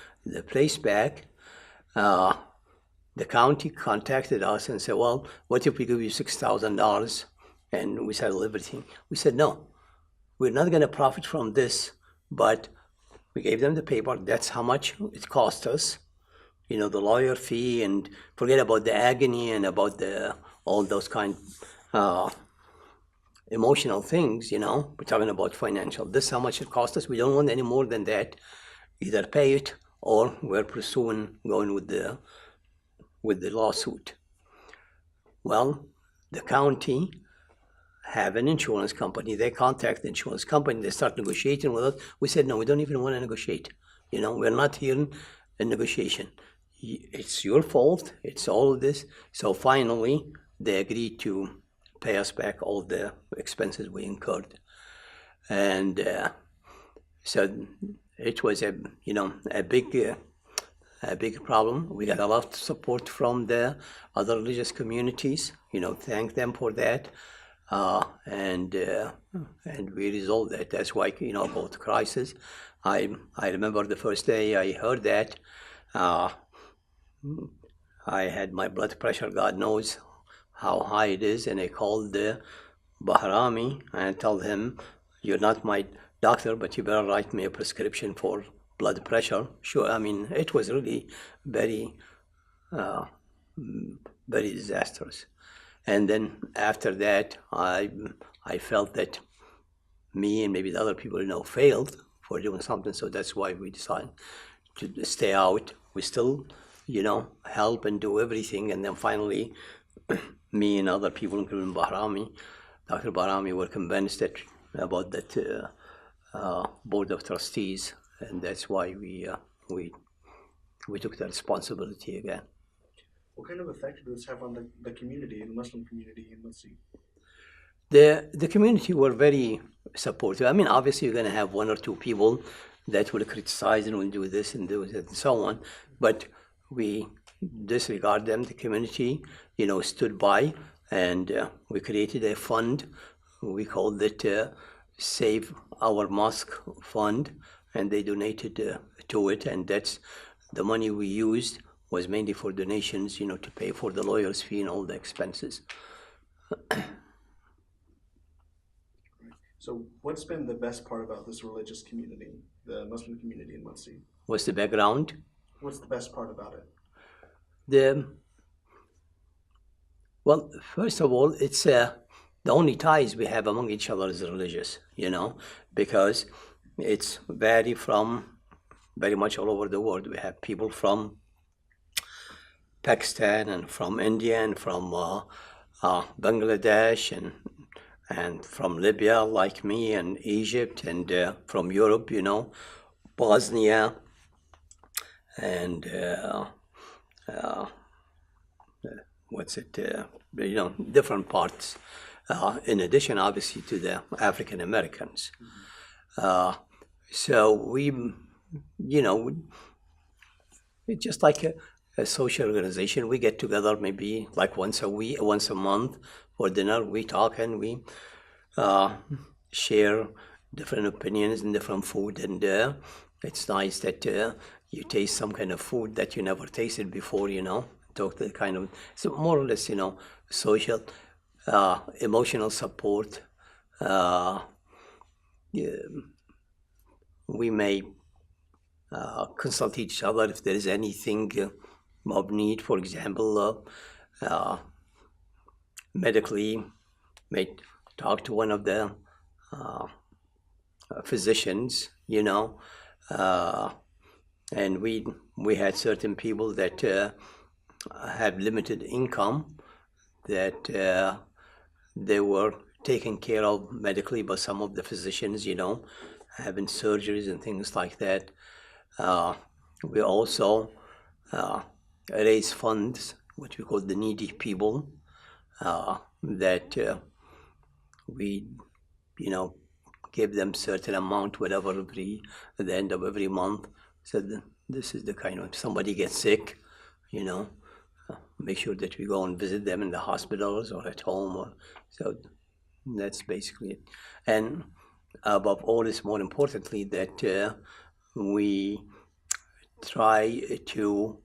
place back, the county contacted us and said, well, what if we give you $6,000 and we settle everything? We said, no, we're not going to profit from this, but we gave them the paper. That's how much it cost us, the lawyer fee, and forget about the agony and about all those kind emotional things, we're talking about financial. This is how much it cost us. We don't want any more than that. Either pay it or we're pursuing going with the lawsuit. Well, the county have an insurance company. They contact the insurance company. They start negotiating with us. We said, no, we don't even want to negotiate. We're not here in negotiation. It's your fault. It's all of this. So finally, they agreed to pay us back all the expenses we incurred. And so it was a big problem. We got a lot of support from the other religious communities. Thank them for that. And we resolved that. That's why, about the crisis. I remember the first day I heard that, I had my blood pressure, God knows how high it is, and I called the Bahrami and I told him, you're not my doctor, but you better write me a prescription for blood pressure. Sure, it was really very, very disastrous. And then after that, I felt that me and maybe the other people, failed for doing something. So that's why we decided to stay out. We still, help and do everything. And then finally, me and other people, including Dr. Bahrami, were convinced about that board of trustees, and that's why we took the responsibility again. What kind of effect did this have on the community, the Muslim community in Muncie? The community were very supportive. Obviously you're going to have one or two people that will criticize and will do this and do that and so on, but we disregard them. The community, stood by, and we created a fund. We called it Save Our Mosque Fund, and they donated to it, and that's the money we used was mainly for donations, to pay for the lawyer's fee and all the expenses. So what's been the best part about this religious community, the Muslim community in Muncie? What's the background? What's the best part about it? Well, first of all, it's the only ties we have among each other is religious, because it's very much all over the world. We have people from Pakistan and from India and from Bangladesh and from Libya, like me, and Egypt, and from Europe, Bosnia, and different parts. In addition, obviously, to the African Americans. So we, it's just like a social organization. We get together maybe like once a month for dinner. We talk and we share different opinions and different food. And it's nice that you taste some kind of food that you never tasted before, talk to the kind of, so more or less, social, emotional support. We may consult each other if there is anything of need. For example, medically, may talk to one of the physicians, and we had certain people that have limited income, that they were taken care of medically by some of the physicians, having surgeries and things like that. We also raise funds, which we call the needy people, that we, give them certain amount, whatever, at the end of every month. So this is the kind of, somebody gets sick, make sure that we go and visit them in the hospitals or at home. So that's basically it. And above all, it's more importantly that we try to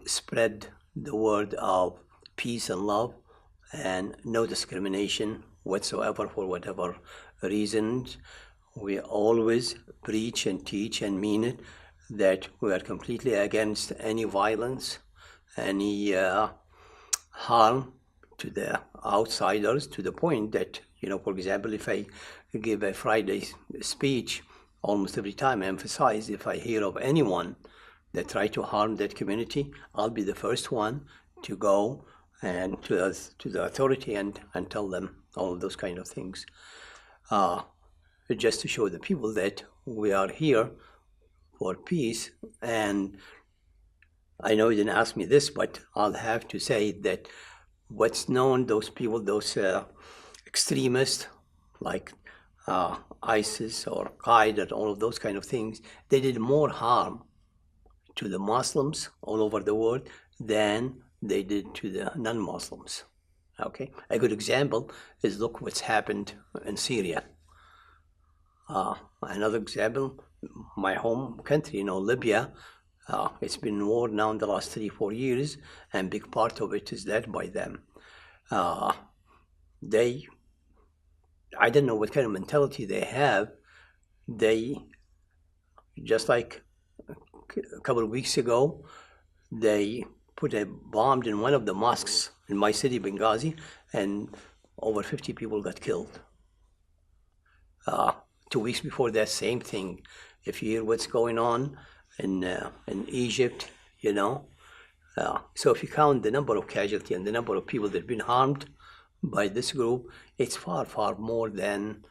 spread the word of peace and love and no discrimination whatsoever for whatever reasons. We always preach and teach and mean it that we are completely against any violence, any harm to the outsiders, to the point that, for example, if I give a Friday speech, almost every time I emphasize, if I hear of anyone that try to harm that community, I'll be the first one to go and to the authority and tell them all of those kind of things. Just to show the people that we are here for peace. And I know you didn't ask me this, but I'll have to say that what's known, those people, those extremists like ISIS or Qaeda, all of those kind of things, they did more harm to the Muslims all over the world than they did to the non-Muslims. Okay, a good example is look what's happened in Syria. Another example, my home country, Libya. It's been in war now in the last 3-4 years, and big part of it is led by them. I don't know what kind of mentality they have. They, just like a couple of weeks ago, they put a bomb in one of the mosques in my city, Benghazi, and over 50 people got killed. 2 weeks before that, same thing. If you hear what's going on in Egypt, so if you count the number of casualties and the number of people that have been harmed by this group, it's far, far more than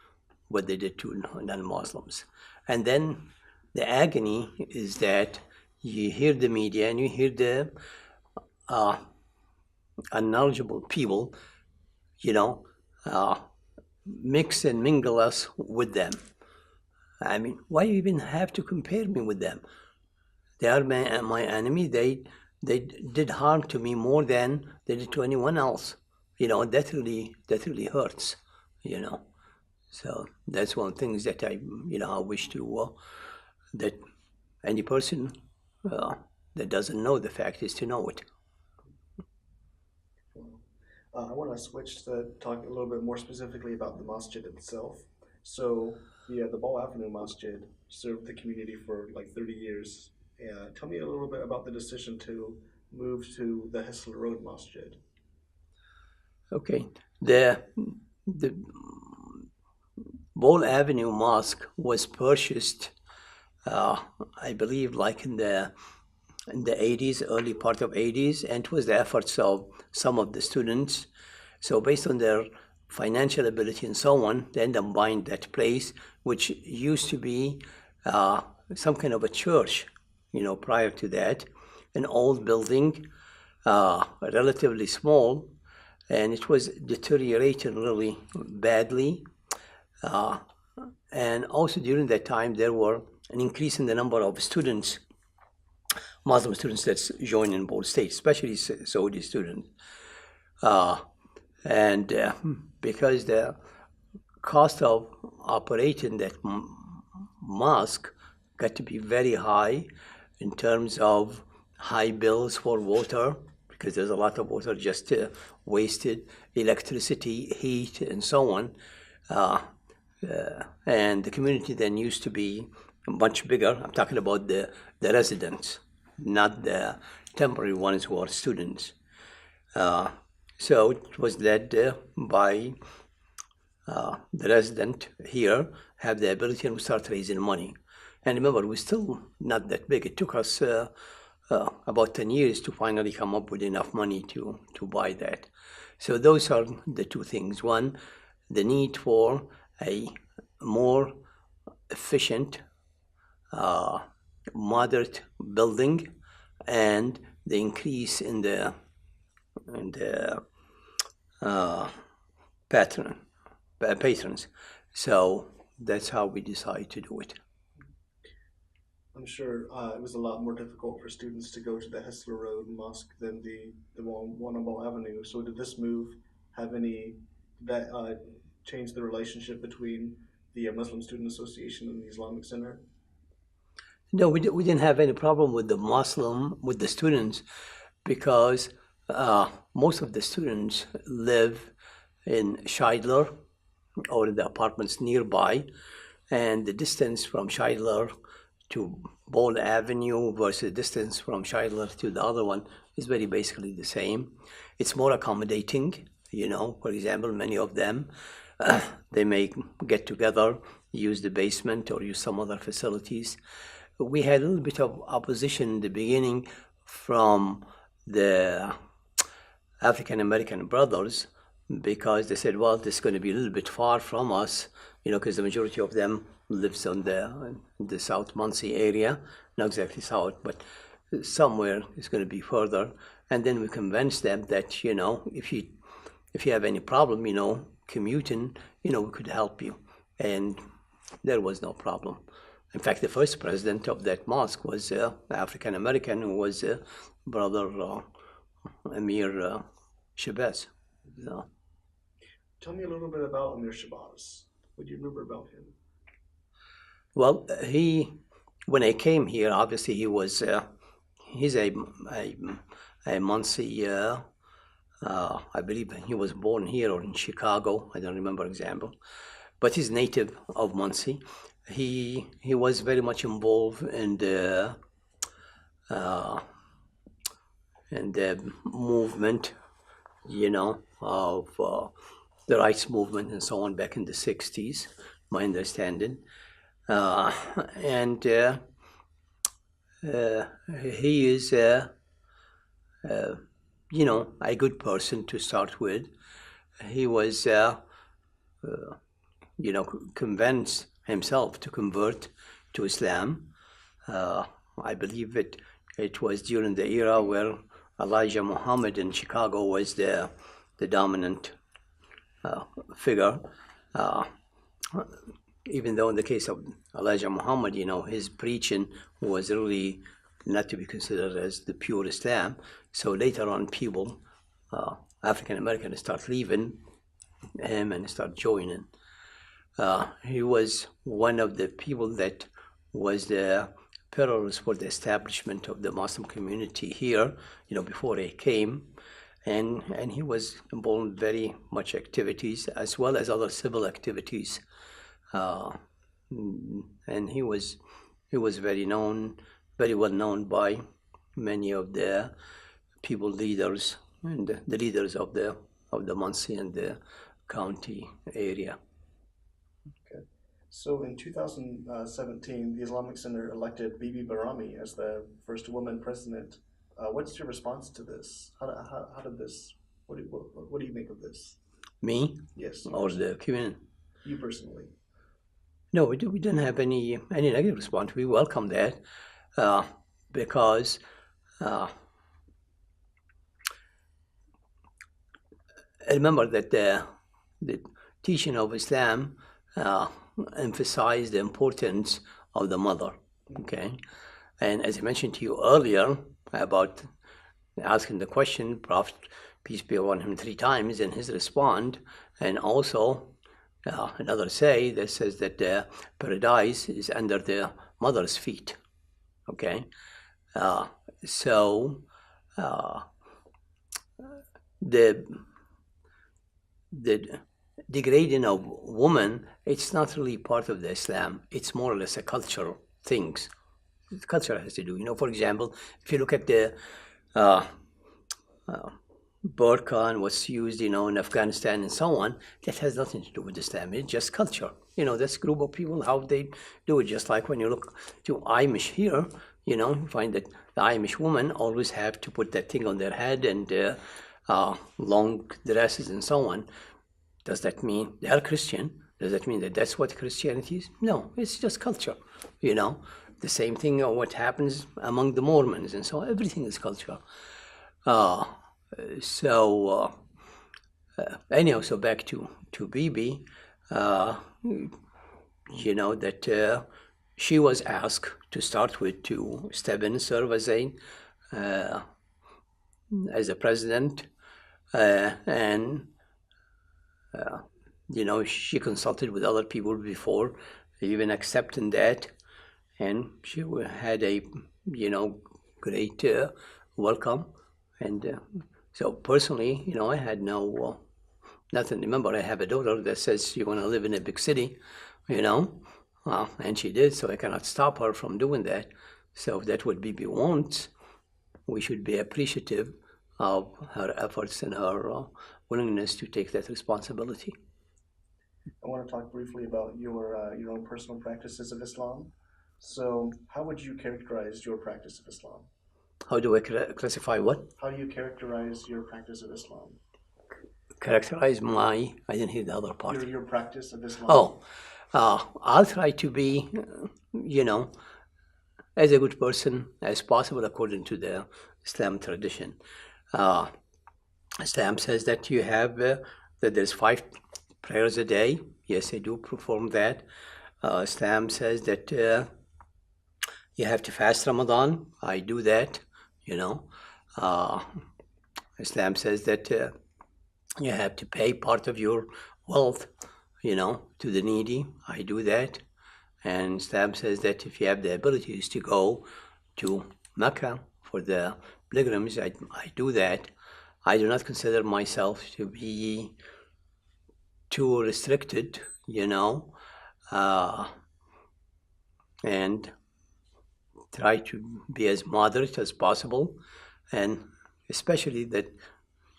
what they did to non-Muslims. And then the agony is that you hear the media and you hear the unknowledgeable people, mix and mingle us with them. I mean, why you even have to compare me with them? They are my enemy. They did harm to me more than they did to anyone else. That really hurts. So that's one of the things that I wish to that any person that doesn't know the fact is to know it. I want to switch to talk a little bit more specifically about the masjid itself. So, the Ball Avenue Masjid served the community for like 30 years. Tell me a little bit about the decision to move to the Hessel Road Masjid. Okay, the Ball Avenue Mosque was purchased, I believe, like in the 80s, early part of 80s, and it was the efforts of some of the students. So based on their financial ability and so on, they ended up buying that place, which used to be some kind of a church, prior to that, an old building, relatively small, and it was deteriorating really badly. And also during that time, there were an increase in the number of students, Muslim students that's joined in both states, especially Saudi students. And because the cost of operating that mosque got to be very high in terms of high bills for water, because there's a lot of water just wasted, electricity, heat, and so on. And the community then used to be much bigger. I'm talking about the residents, not the temporary ones who are students. So it was led by the resident here have the ability, and we start raising money. And remember, we're still not that big. It took us about 10 years to finally come up with enough money to buy that. So those are the two things. One, the need for a more efficient, moderate building, and the increase in the patrons. So that's how we decide to do it. I'm sure it was a lot more difficult for students to go to the Hessler Road Mosque than the one on Ball Avenue. So did this move have change the relationship between the Muslim Student Association and the Islamic Center? No, we didn't have any problem with the students, because most of the students live in Scheidler or in the apartments nearby, and the distance from Scheidler to Ball Avenue versus distance from Scheidler to the other one is very basically the same. It's more accommodating, for example, many of them, they may get together, use the basement or use some other facilities. We had a little bit of opposition in the beginning from the African American brothers, because they said, well, this is going to be a little bit far from us, because the majority of them lives on the South Muncie area, not exactly south, but somewhere it's going to be further. And then we convinced them that, if you have any problem, commuting, we could help you. And there was no problem. In fact, the first president of that mosque was African American, who was Brother Amir Shabazz. Tell me a little bit about Amir Shabazz. What do you remember about him? Well, when I came here, obviously he's a Muncie, I believe he was born here or in Chicago, I don't remember example, but he's native of Muncie. He was very much involved in the movement, of the rights movement and so on back in the 60s, my understanding. And he is, a good person to start with. He was, convinced himself to convert to Islam. I believe it was during the era where Elijah Muhammad in Chicago was the dominant figure. Even though in the case of Elijah Muhammad, his preaching was really not to be considered as the pure Islam. So later on, people, African Americans, start leaving him and start joining. He was one of the people that was the pillars for the establishment of the Muslim community here, before he came. And he was involved in very much activities as well as other civil activities. And he was very well known by many of the people leaders and the leaders of the Muncie and the county area. Okay. So in 2017, the Islamic Center elected Bibi Barami as the first woman president. What's your response to this? How did this? What do you make of this? Me? Yes. Or the community? You personally? No, we didn't have any negative response. We welcome that because I remember that the teaching of Islam emphasized the importance of the mother. Okay, and as I mentioned to you earlier about asking the question, Prophet, peace be upon him, 3 times in his response, and also another say that says that paradise is under the mother's feet. Okay, so the degrading of woman, it's not really part of the Islam. It's more or less a cultural things. Culture has to do. For example, if you look at the burqa and what's used, in Afghanistan and so on, that has nothing to do with Islam. It's just culture. This group of people, how they do it. Just like when you look to Amish here, you find that the Amish women always have to put that thing on their head and long dresses and so on. Does that mean they are Christian? Does that mean that that's what Christianity is? No, it's just culture, The same thing what happens among the Mormons and so on. Everything is culture. Anyhow, so back to Bibi, that she was asked to start with to step in, serve as a president, and she consulted with other people before even accepting that, and she had a great welcome, And so personally, I had nothing. Remember, I have a daughter that says she want to live in a big city, and she did, so I cannot stop her from doing that. So if that would be wants, we should be appreciative of her efforts and her willingness to take that responsibility. I want to talk briefly about your own personal practices of Islam. So, how would you characterize your practice of Islam? How do I classify what? How do you characterize your practice of Islam? Characterize I didn't hear the other part. Your practice of Islam. Oh, I'll try to be, as a good person as possible according to the Islam tradition. Islam says that you have, that there's 5 prayers a day. Yes, I do perform that. Islam says that you have to fast Ramadan. I do that, Islam says that you have to pay part of your wealth, to the needy. I do that. And Islam says that if you have the abilities to go to Mecca for the pilgrims, I do that. I do not consider myself to be too restricted, and try to be as moderate as possible. And especially that,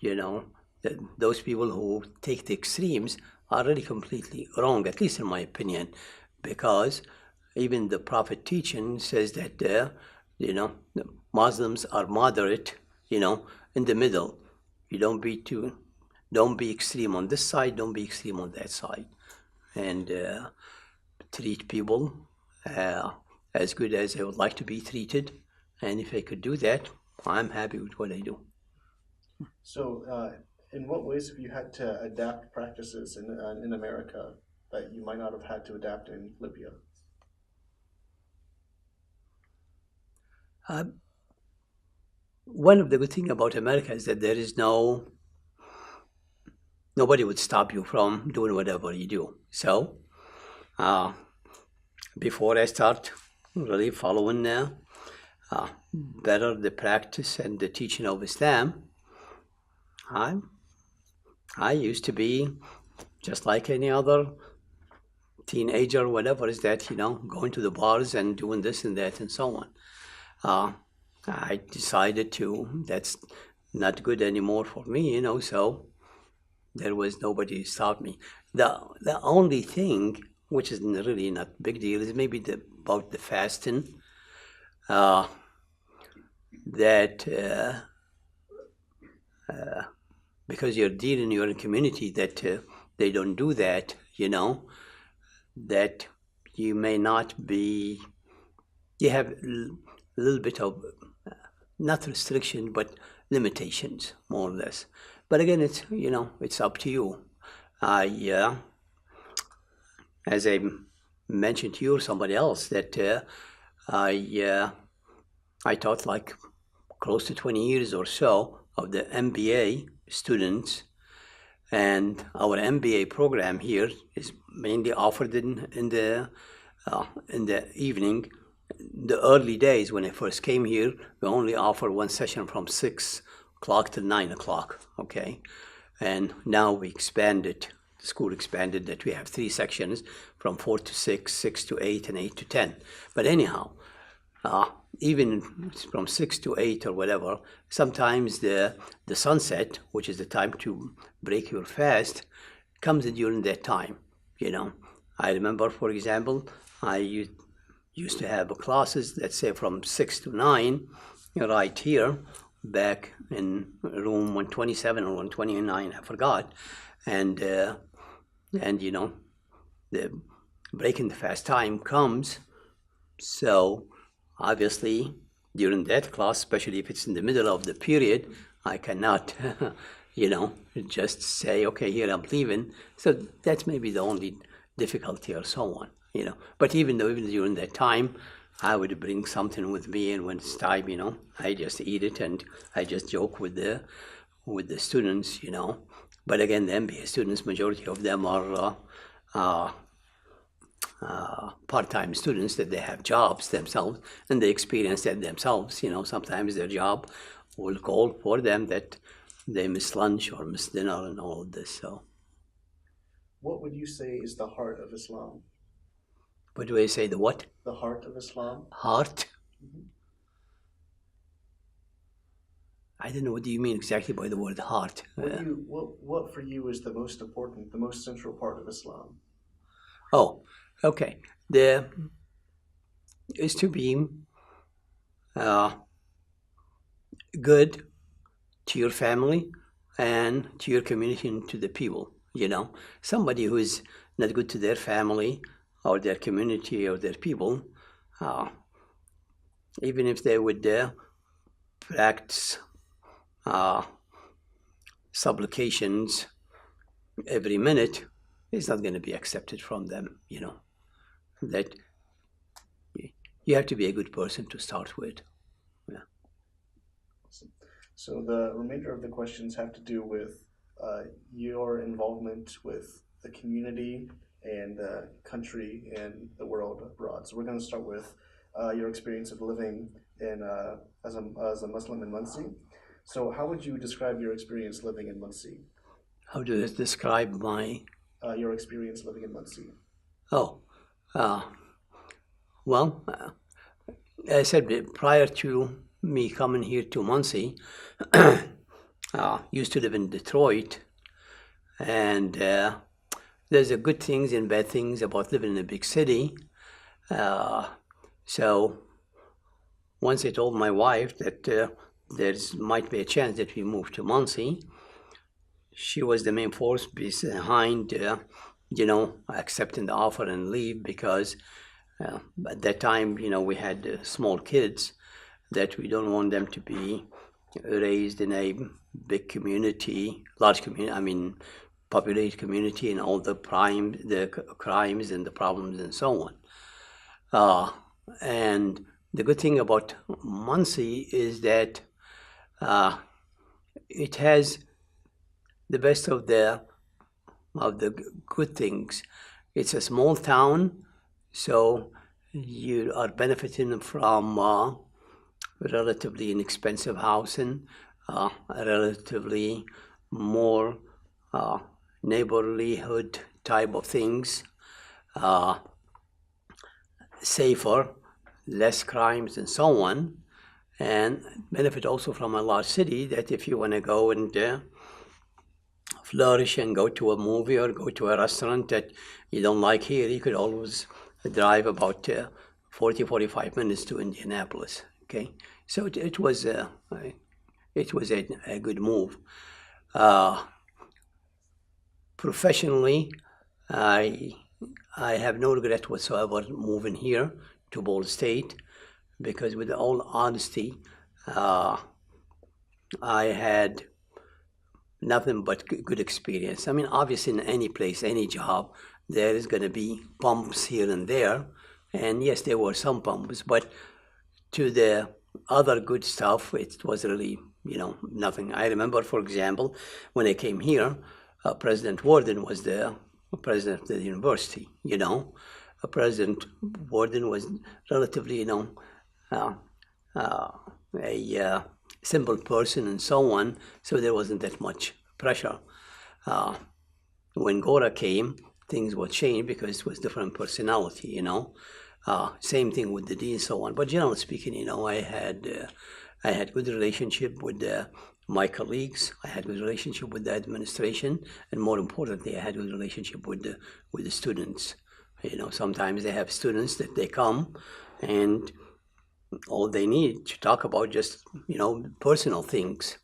that those people who take the extremes are really completely wrong, at least in my opinion, because even the Prophet teaching says that, the Muslims are moderate, in the middle. You don't be extreme on this side, don't be extreme on that side. And treat people as good as I would like to be treated. And if I could do that, I'm happy with what I do. So, in what ways have you had to adapt practices in America that you might not have had to adapt in Libya? One of the good things about America is that there is nobody would stop you from doing whatever you do. So, before I start really following better the practice and the teaching of Islam, I used to be just like any other teenager, whatever is that, going to the bars and doing this and that and so on. I decided that's not good anymore for me, so there was nobody to stop me. The only thing, which is really not a big deal, is maybe about the fasting, that because you're dealing, you're in a community that they don't do that, that you may not be, you have a little bit of, not restriction, but limitations, more or less. But again, it's up to you. As I mentioned to you or somebody else, that I taught like close to 20 years or so of the MBA students, and our MBA program here is mainly offered in the evening. The early days when I first came here, we only offer one session from 6 o'clock to 9 o'clock, okay? And now we expanded, the school expanded, that we have 3 sections from 4 to 6, 6 to 8, and 8 to 10. But anyhow, even from 6 to 8 or whatever, sometimes the sunset, which is the time to break your fast, comes during that time, I remember, for example, I used to have classes, let's say from 6 to 9, right here, back in room 127 or 129, I forgot. And the breaking the fast time comes. So obviously during that class, especially if it's in the middle of the period, I cannot, just say, okay, here I'm leaving. So that's maybe the only difficulty or so on, But even during that time, I would bring something with me, and when it's time, I just eat it and I just joke with the students, But again, the MBA students, majority of them are part-time students that they have jobs themselves, and they experience that themselves. Sometimes their job will call for them that they miss lunch or miss dinner and all of this. So, What would you say is the heart of Islam? what do I say? The what? The heart of Islam? Heart? Mhm. I don't know what do you mean exactly by the word heart. What for you is the most important, the most central part of Islam? Oh, okay. There is to be uh, good to your family and to your community and to the people. You know, somebody who is not good to their family or their community or their people, uh, even if they would practice supplications every minute, it's not going to be accepted from them. You know, that you have to be a good person to start with. Yeah. So the remainder of the questions have to do with your involvement with the community and the country and the world abroad. So we're going to start with your experience of living in as a Muslim in Muncie. So how would you describe your experience living in Muncie? How do I describe my Your experience living in Muncie? Oh, well, as I said, prior to me coming here to Muncie, used to live in Detroit, and there's a good things and bad things about living in a big city. So once I told my wife that there's might be a chance that we move to Muncie, she was the main force behind, accepting the offer and leave because at that time, we had small kids that we don't want them to be raised in a big community, large community, populated community and all the crimes and the problems and so on. And the good thing about Muncie is that it has the best of the good things. It's a small town, so you are benefiting from relatively inexpensive housing, relatively more neighborlyhood type of things, safer, less crimes and so on, and benefit also from a large city that if you want to go and flourish and go to a movie or go to a restaurant that you don't like here, you could always drive about 45 minutes to Indianapolis. Okay, so it was a good move. Professionally, I have no regret whatsoever moving here to Ball State because, with all honesty, I had nothing but good experience. Obviously, in any place, any job, there is going to be bumps here and there. And yes, there were some bumps, but to the other good stuff, it was really, nothing. I remember, for example, when I came here, President Warden was the president of the university, President Warden was relatively, a simple person and so on, so there wasn't that much pressure. When Gora came, things would change because it was different personality, same thing with the dean and so on. But generally speaking, I had good relationship with my colleagues. I had good relationship with the administration, and more importantly, I had good relationship with the students. Sometimes they have students that they come and all they need to talk about just, personal things.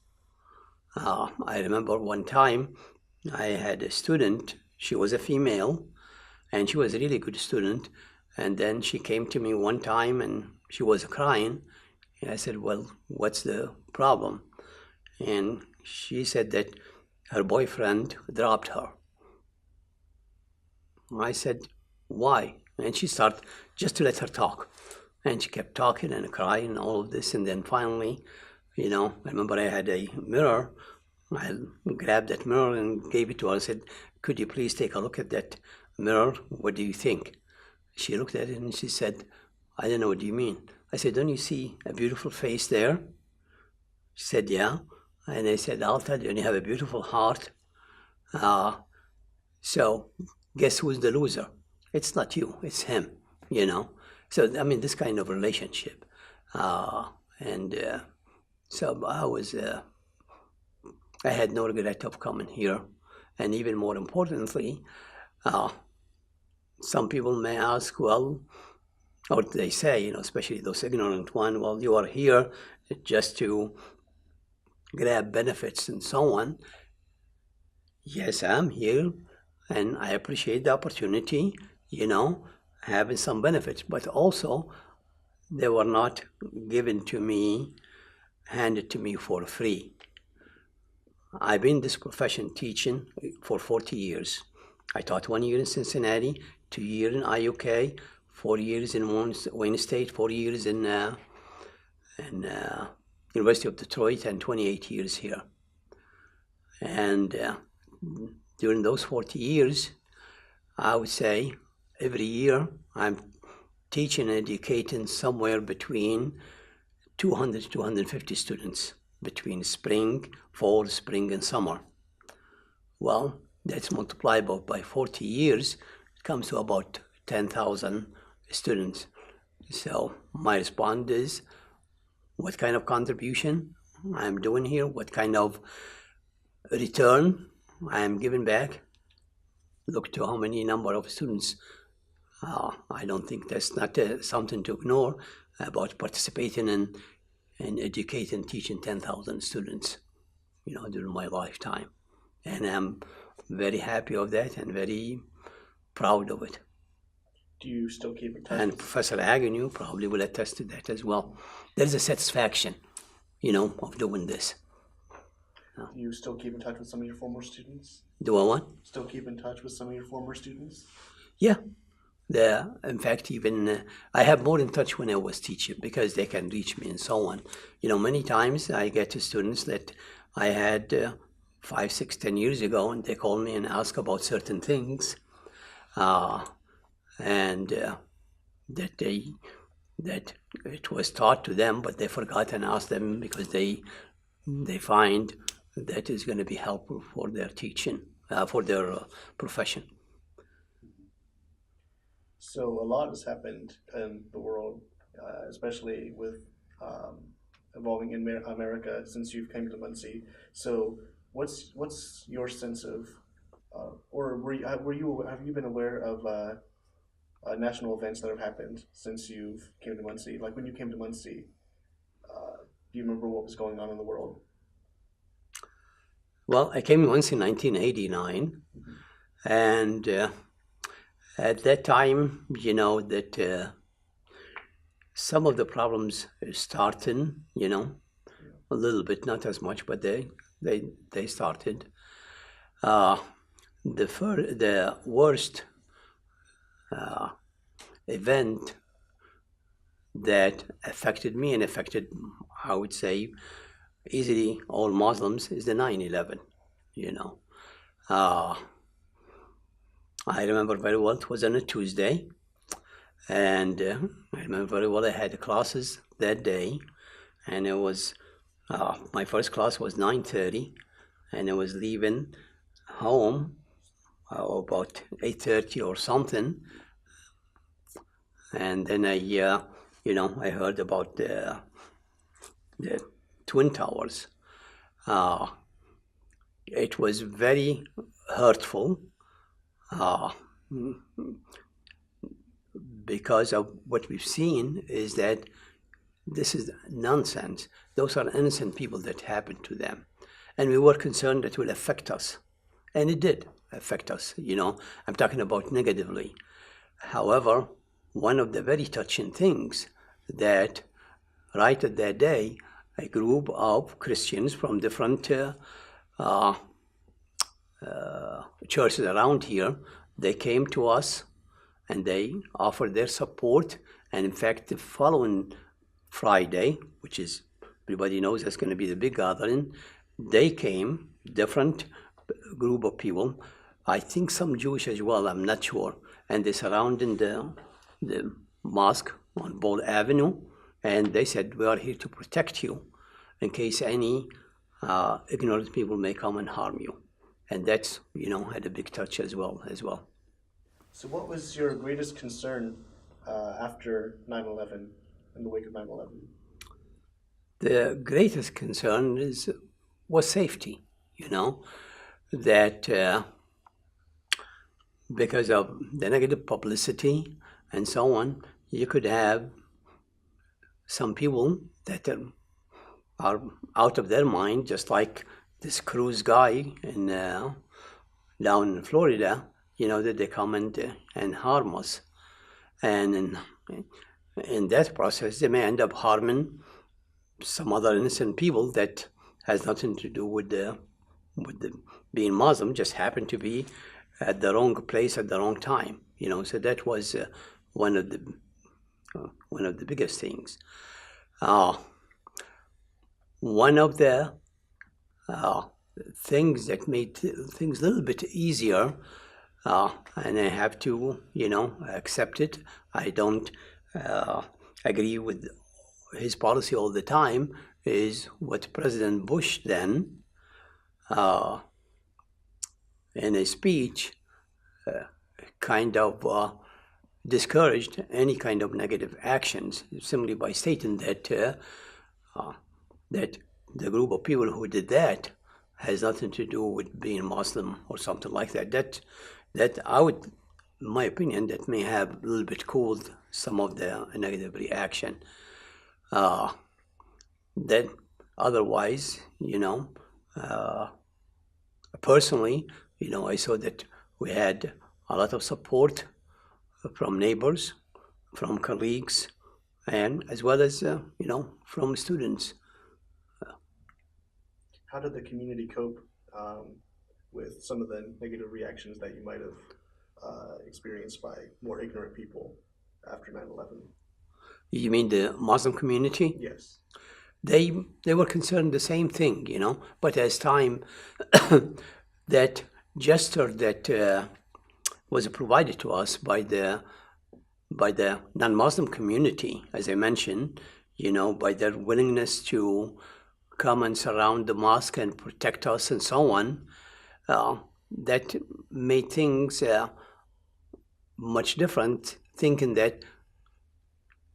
I remember one time I had a student, she was a female, and she was a really good student. And then she came to me one time and she was crying. And I said, well, what's the problem? And she said that her boyfriend dropped her. I said, why? And she started just to let her talk. And she kept talking and crying and all of this. And then finally, I remember I had a mirror. I grabbed that mirror and gave it to her. I said, could you please take a look at that mirror? What do you think? She looked at it and she said, I don't know, what do you mean? I said, don't you see a beautiful face there? She said, yeah. And I said, I'll tell you, and you have a beautiful heart. So guess who's the loser? It's not you, it's him, you know. So, I mean, this kind of relationship. And so I had no regret of coming here. And even more importantly, some people may ask, well, or they say, you know, especially those ignorant ones, well, you are here just to grab benefits and so on. Yes, I'm here and I appreciate the opportunity, you know, having some benefits, but also they were not given to me, handed to me for free. I've been in this profession teaching for 40 years. I taught 1 year in Cincinnati, 2 years in IUK, 4 years in Wayne State, 4 years in University of Detroit, and 28 years here. And during those 40 years, I would say every year I'm teaching and educating somewhere between 200 to 250 students between spring, fall, spring, and summer. Well, that's multiplied by 40 years, it comes to about 10,000 students. So my response is, what kind of contribution I'm doing here, what kind of return I am giving back. Look to how many number of students. I don't think that's not something to ignore about participating in educating, teaching 10,000 students, you know, during my lifetime. And I'm very happy of that and very proud of it. Do you still keep in touch? And Professor Agnew probably will attest to that as well. There's a satisfaction, you know, of doing this. Do you still keep in touch with some of your former students? Do I what? Still keep in touch with some of your former students? Yeah. In fact, even I have more in touch when I was teaching because they can reach me and so on. You know, many times I get to students that I had 5, 6, 10 years ago, and they call me and ask about certain things, and that it was taught to them, but they forgot and asked them because they find that is going to be helpful for their teaching, for their profession. So a lot has happened in the world, especially with evolving in America since you've come to Muncie. So what's your sense of, or have you been aware of national events that have happened since you've came to Muncie? Like when you came to Muncie, do you remember what was going on in the world? Well, I came once in 1989, and at that time, you know, that some of the problems started, you know, a little bit, not as much, but they started. The worst event that affected me and affected, I would say, easily all Muslims is the 9/11, you know. I remember very well, it was on a Tuesday, and I remember very well I had classes that day, and it was, my first class was 9:30, and I was leaving home about 8:30 or something, and then I heard about the Twin Towers. It was very hurtful because of what we've seen is that this is nonsense. Those are innocent people that happened to them. And we were concerned that it will affect us. And it did affect us, you know. I'm talking about negatively. However, one of the very touching things that right at that day, a group of Christians from different churches around here, they came to us and they offered their support. And in fact, the following Friday, which is, everybody knows that's going to be the big gathering, they came, different group of people, I think some Jewish as well, I'm not sure, and they surrounded the mosque on Ball Avenue, and they said, we are here to protect you. in case any ignorant people may come and harm you. And that's, had a big touch as well. So what was your greatest concern after 9/11, in the wake of 9/11? The greatest concern was safety, that because of the negative publicity and so on, you could have some people that are out of their mind, just like this cruise guy down in Florida, that they come and harm us. And in that process, they may end up harming some other innocent people that has nothing to do with the being Muslim, just happened to be at the wrong place at the wrong time. So that was one of the biggest things. One of the things that made things a little bit easier, and I have to, accept it. I don't agree with his policy all the time, is what President Bush then, in a speech, kind of discouraged any kind of negative actions, simply by stating that that the group of people who did that has nothing to do with being Muslim or something like that. That I would, in my opinion, that may have a little bit cooled some of the negative reaction. That otherwise, personally, I saw that we had a lot of support from neighbors, from colleagues, and as well as, from students. How did the community cope with some of the negative reactions that you might have experienced by more ignorant people after 9/11? You mean the Muslim community? Yes. They were concerned the same thing, but as time, that gesture that was provided to us by the non-Muslim community, as I mentioned, by their willingness to come and surround the mosque and protect us and so on, that made things much different, thinking that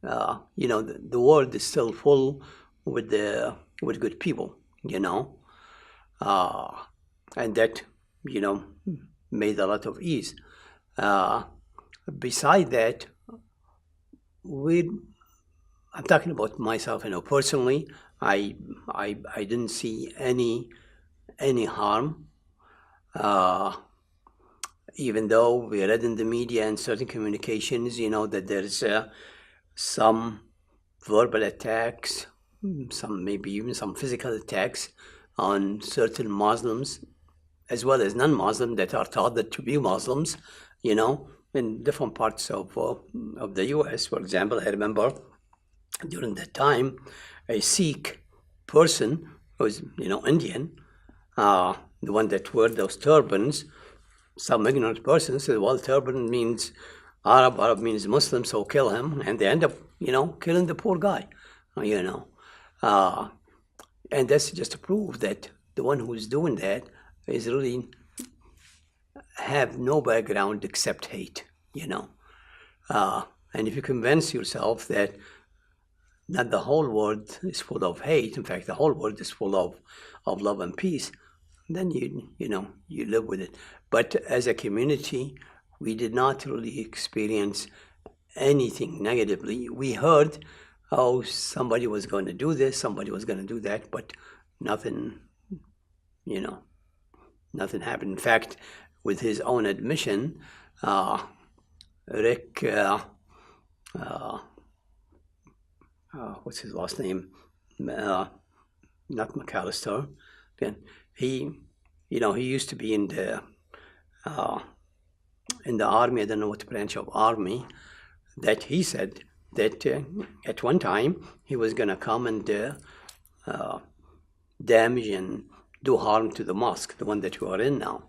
the world is still full with good people, and that made a lot of ease. Beside that, I'm talking about myself, personally. I didn't see any harm, even though we read in the media and certain communications, that there's some verbal attacks, maybe even some physical attacks on certain Muslims, as well as non-Muslim that are taught that to be Muslims, in different parts of the U.S. For example, I remember during that time, a Sikh person who was, Indian, the one that wore those turbans, some ignorant person said, well, turban means Arab means Muslim, so kill him. And they end up, killing the poor guy, and that's just to prove that the one who's doing that is really have no background except hate, and if you convince yourself that not the whole world is full of hate, in fact, the whole world is full of love and peace, then you live with it. But as a community, we did not really experience anything negatively. We heard, somebody was going to do this, somebody was going to do that, but nothing, nothing happened. In fact, with his own admission, Rick, what's his last name? Not McAllister. Again, he used to be in the army. I don't know what branch of army. That he said that at one time he was going to come and damage and do harm to the mosque, the one that you are in now.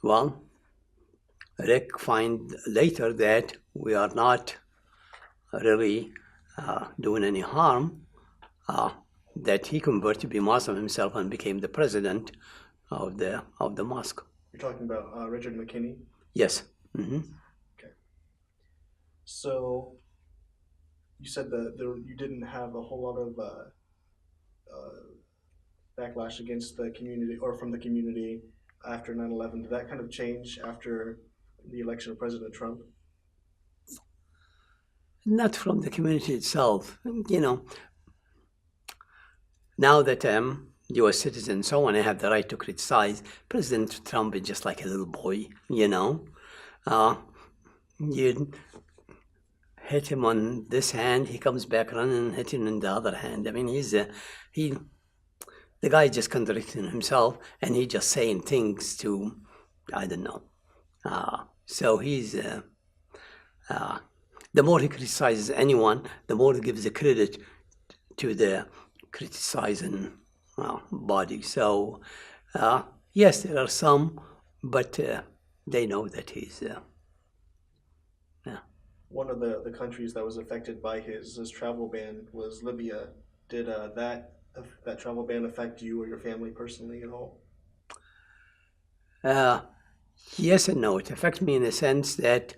Well, Rick find later that we are not really doing any harm. that he converted to be Muslim himself and became the president of the mosque. You're talking about Richard McKinney? Yes. Mm-hmm. Okay. So you said that you didn't have a whole lot of backlash against the community or from the community after 9/11. Did that kind of change after the election of President Trump? Not from the community itself. Now that I'm U.S. citizen, so on, I have the right to criticize. President Trump is just like a little boy, you hit him on this hand, he comes back running and hit him in the other hand. I mean, the guy is just contradicting himself, and he's just saying things to, I don't know. So he's, the more he criticizes anyone, the more he gives the credit to the criticizing body. So, yes, there are some, but they know that he's, One of the countries that was affected by his travel ban was Libya. Did that travel ban affect you or your family personally at all? Yes and no. It affected me in the sense that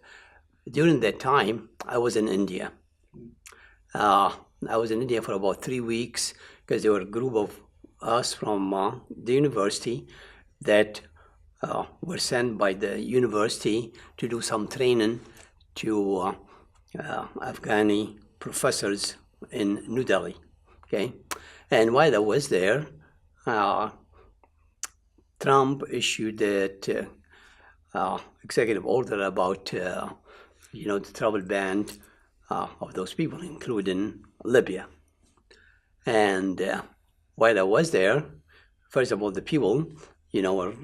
during that time, I was in India. I was in India for about 3 weeks because there were a group of us from the university that were sent by the university to do some training to Afghani professors in New Delhi. Okay, and while I was there, Trump issued that executive order about the travel ban of those people, including Libya. And while I was there, first of all, the people, were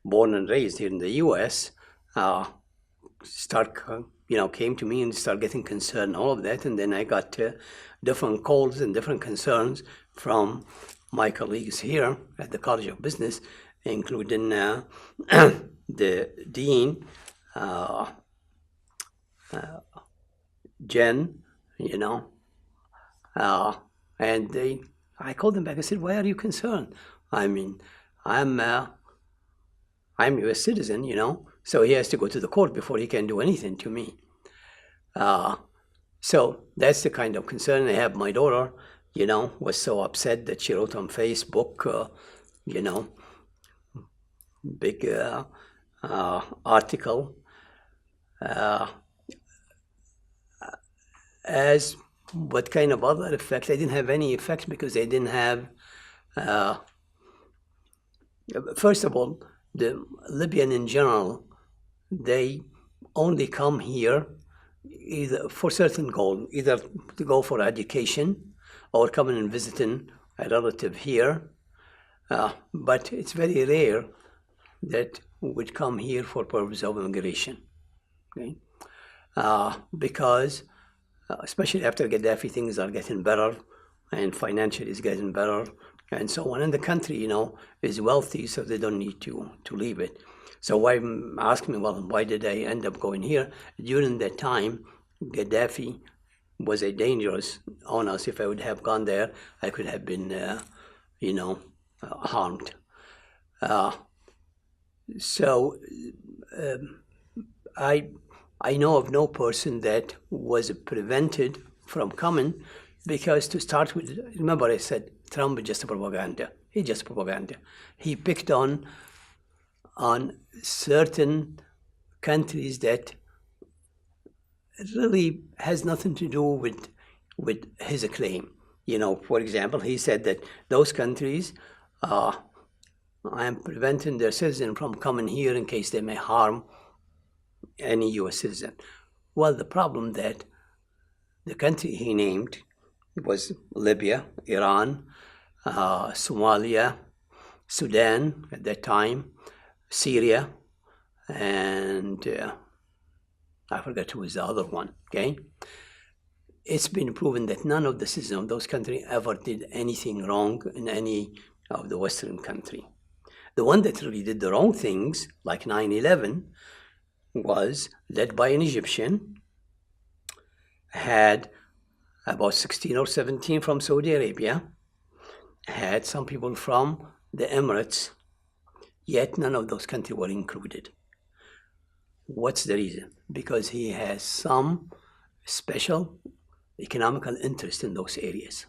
born and raised here in the U.S. Came to me and started getting concerned, all of that, and then I got different calls and different concerns from my colleagues here at the College of Business, including the dean, Jen, and I called them back. I said, "Why are you concerned? I mean, I'm U.S. citizen, so he has to go to the court before he can do anything to me." So that's the kind of concern I have. My daughter, was so upset that she wrote on Facebook, big article. As what kind of other effect? I didn't have any effect because I didn't have, first of all, the Libyan in general, they only come here either for certain goal, either to go for education or coming and visiting a relative here. But it's very rare that would come here for purpose of immigration. Okay? Because especially after Gaddafi, things are getting better and financially is getting better and so on. And the country, is wealthy, so they don't need to leave it. So why ask me, well, why did I end up going here? During that time, Gaddafi was a dangerous on us. If I would have gone there, I could have been, harmed. I know of no person that was prevented from coming because, to start with, remember I said Trump is just propaganda. He's just propaganda. He picked on certain countries that really has nothing to do with his claim. For example, he said that those countries, I am preventing their citizens from coming here in case they may harm any U.S. citizen. Well, the problem that the country he named was Libya, Iran, Somalia, Sudan at that time, Syria, and I forgot who was the other one, okay? It's been proven that none of the citizens of those countries ever did anything wrong in any of the Western country. The one that really did the wrong things, like 9/11, was led by an Egyptian, had about 16 or 17 from Saudi Arabia, had some people from the Emirates, yet none of those countries were included. What's the reason? Because he has some special economical interest in those areas.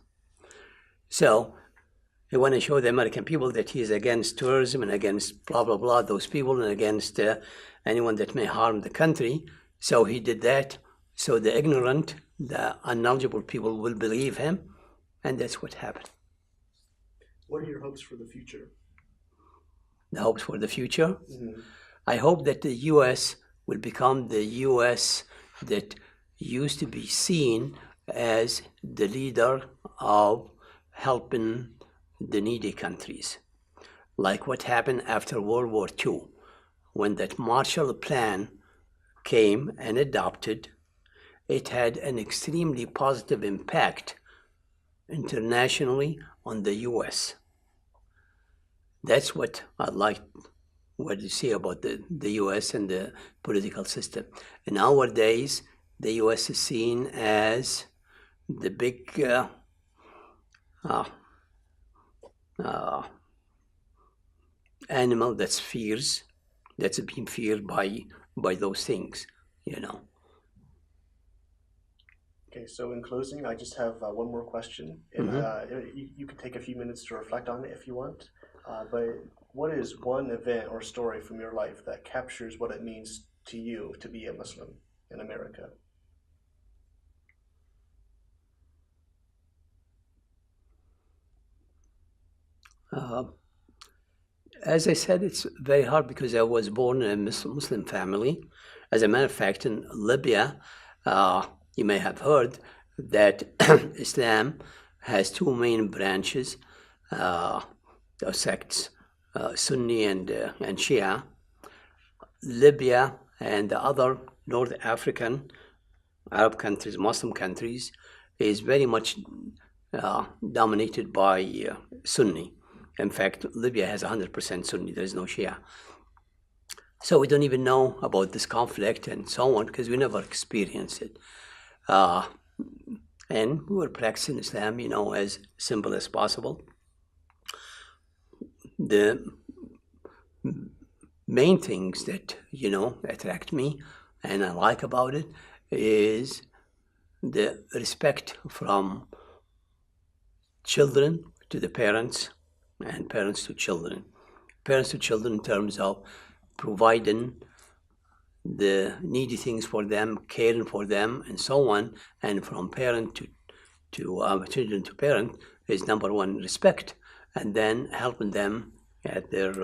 So he want to show the American people that he is against tourism and against blah, blah, blah, those people, and against anyone that may harm the country. So he did that. So the ignorant, the unknowledgeable people will believe him, and that's what happened. What are your hopes for the future? The hopes for the future? Mm-hmm. I hope that the U.S. will become the U.S. that used to be seen as the leader of helping the needy countries. Like what happened after World War II, when that Marshall Plan came and adopted, it had an extremely positive impact internationally on the U.S. That's what I like, what you say about the U.S. and the political system. And nowadays, the U.S. is seen as the big animal that's being feared by those things, you know. Okay, so in closing, I just have one more question, and you can take a few minutes to reflect on it if you want. But what is one event or story from your life that captures what it means to you to be a Muslim in America? As I said, it's very hard because I was born in a Muslim family. As a matter of fact, in Libya, you may have heard that Islam has two main branches, sects, Sunni and Shia. Libya and the other North African Arab countries, Muslim countries, is very much dominated by Sunni. In fact, Libya has 100% Sunni, there is no Shia. So we don't even know about this conflict and so on because we never experienced it. And we were practicing Islam, you know, as simple as possible. The main things that, you know, attract me and I like about it is the respect from children to the parents and parents to children. Parents to children in terms of providing the needy things for them, caring for them, and so on. And from parent to children to parent is number one, respect, and then helping them at their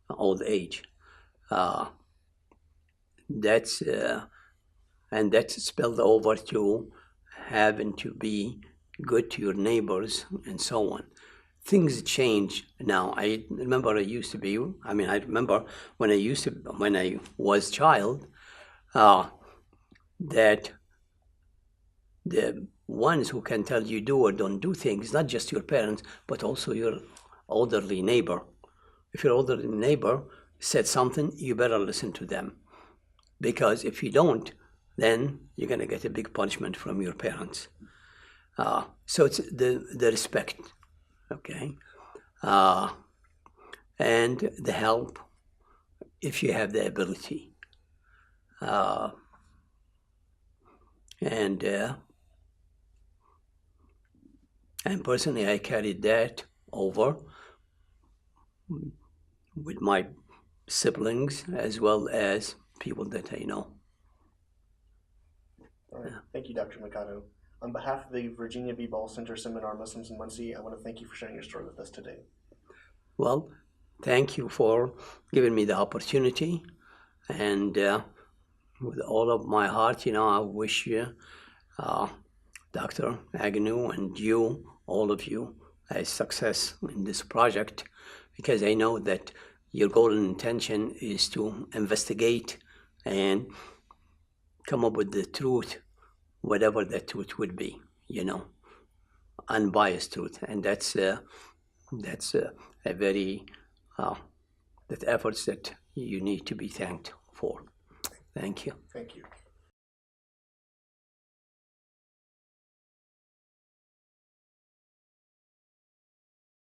old age. That's spilled over to having to be good to your neighbors and so on. Things change now. I remember I remember when I was child, that the ones who can tell you do or don't do things, not just your parents, but also your elderly neighbor. If your elderly neighbor said something, you better listen to them. Because if you don't, then you're going to get a big punishment from your parents. So it's the respect. Okay, and the help if you have the ability, and personally I carried that over with my siblings as well as people that I know. All right. Thank you, Dr. Benkato. On behalf of the Virginia B. Ball Center Seminar Muslims in Muncie, I want to thank you for sharing your story with us today. Well, thank you for giving me the opportunity, and with all of my heart, you know, I wish you, Dr. Agnew, and you, all of you, a success in this project, because I know that your goal and intention is to investigate and come up with the truth, whatever that truth would be, you know, unbiased truth, and that's a very that efforts that you need to be thanked for. Thank you. Thank you.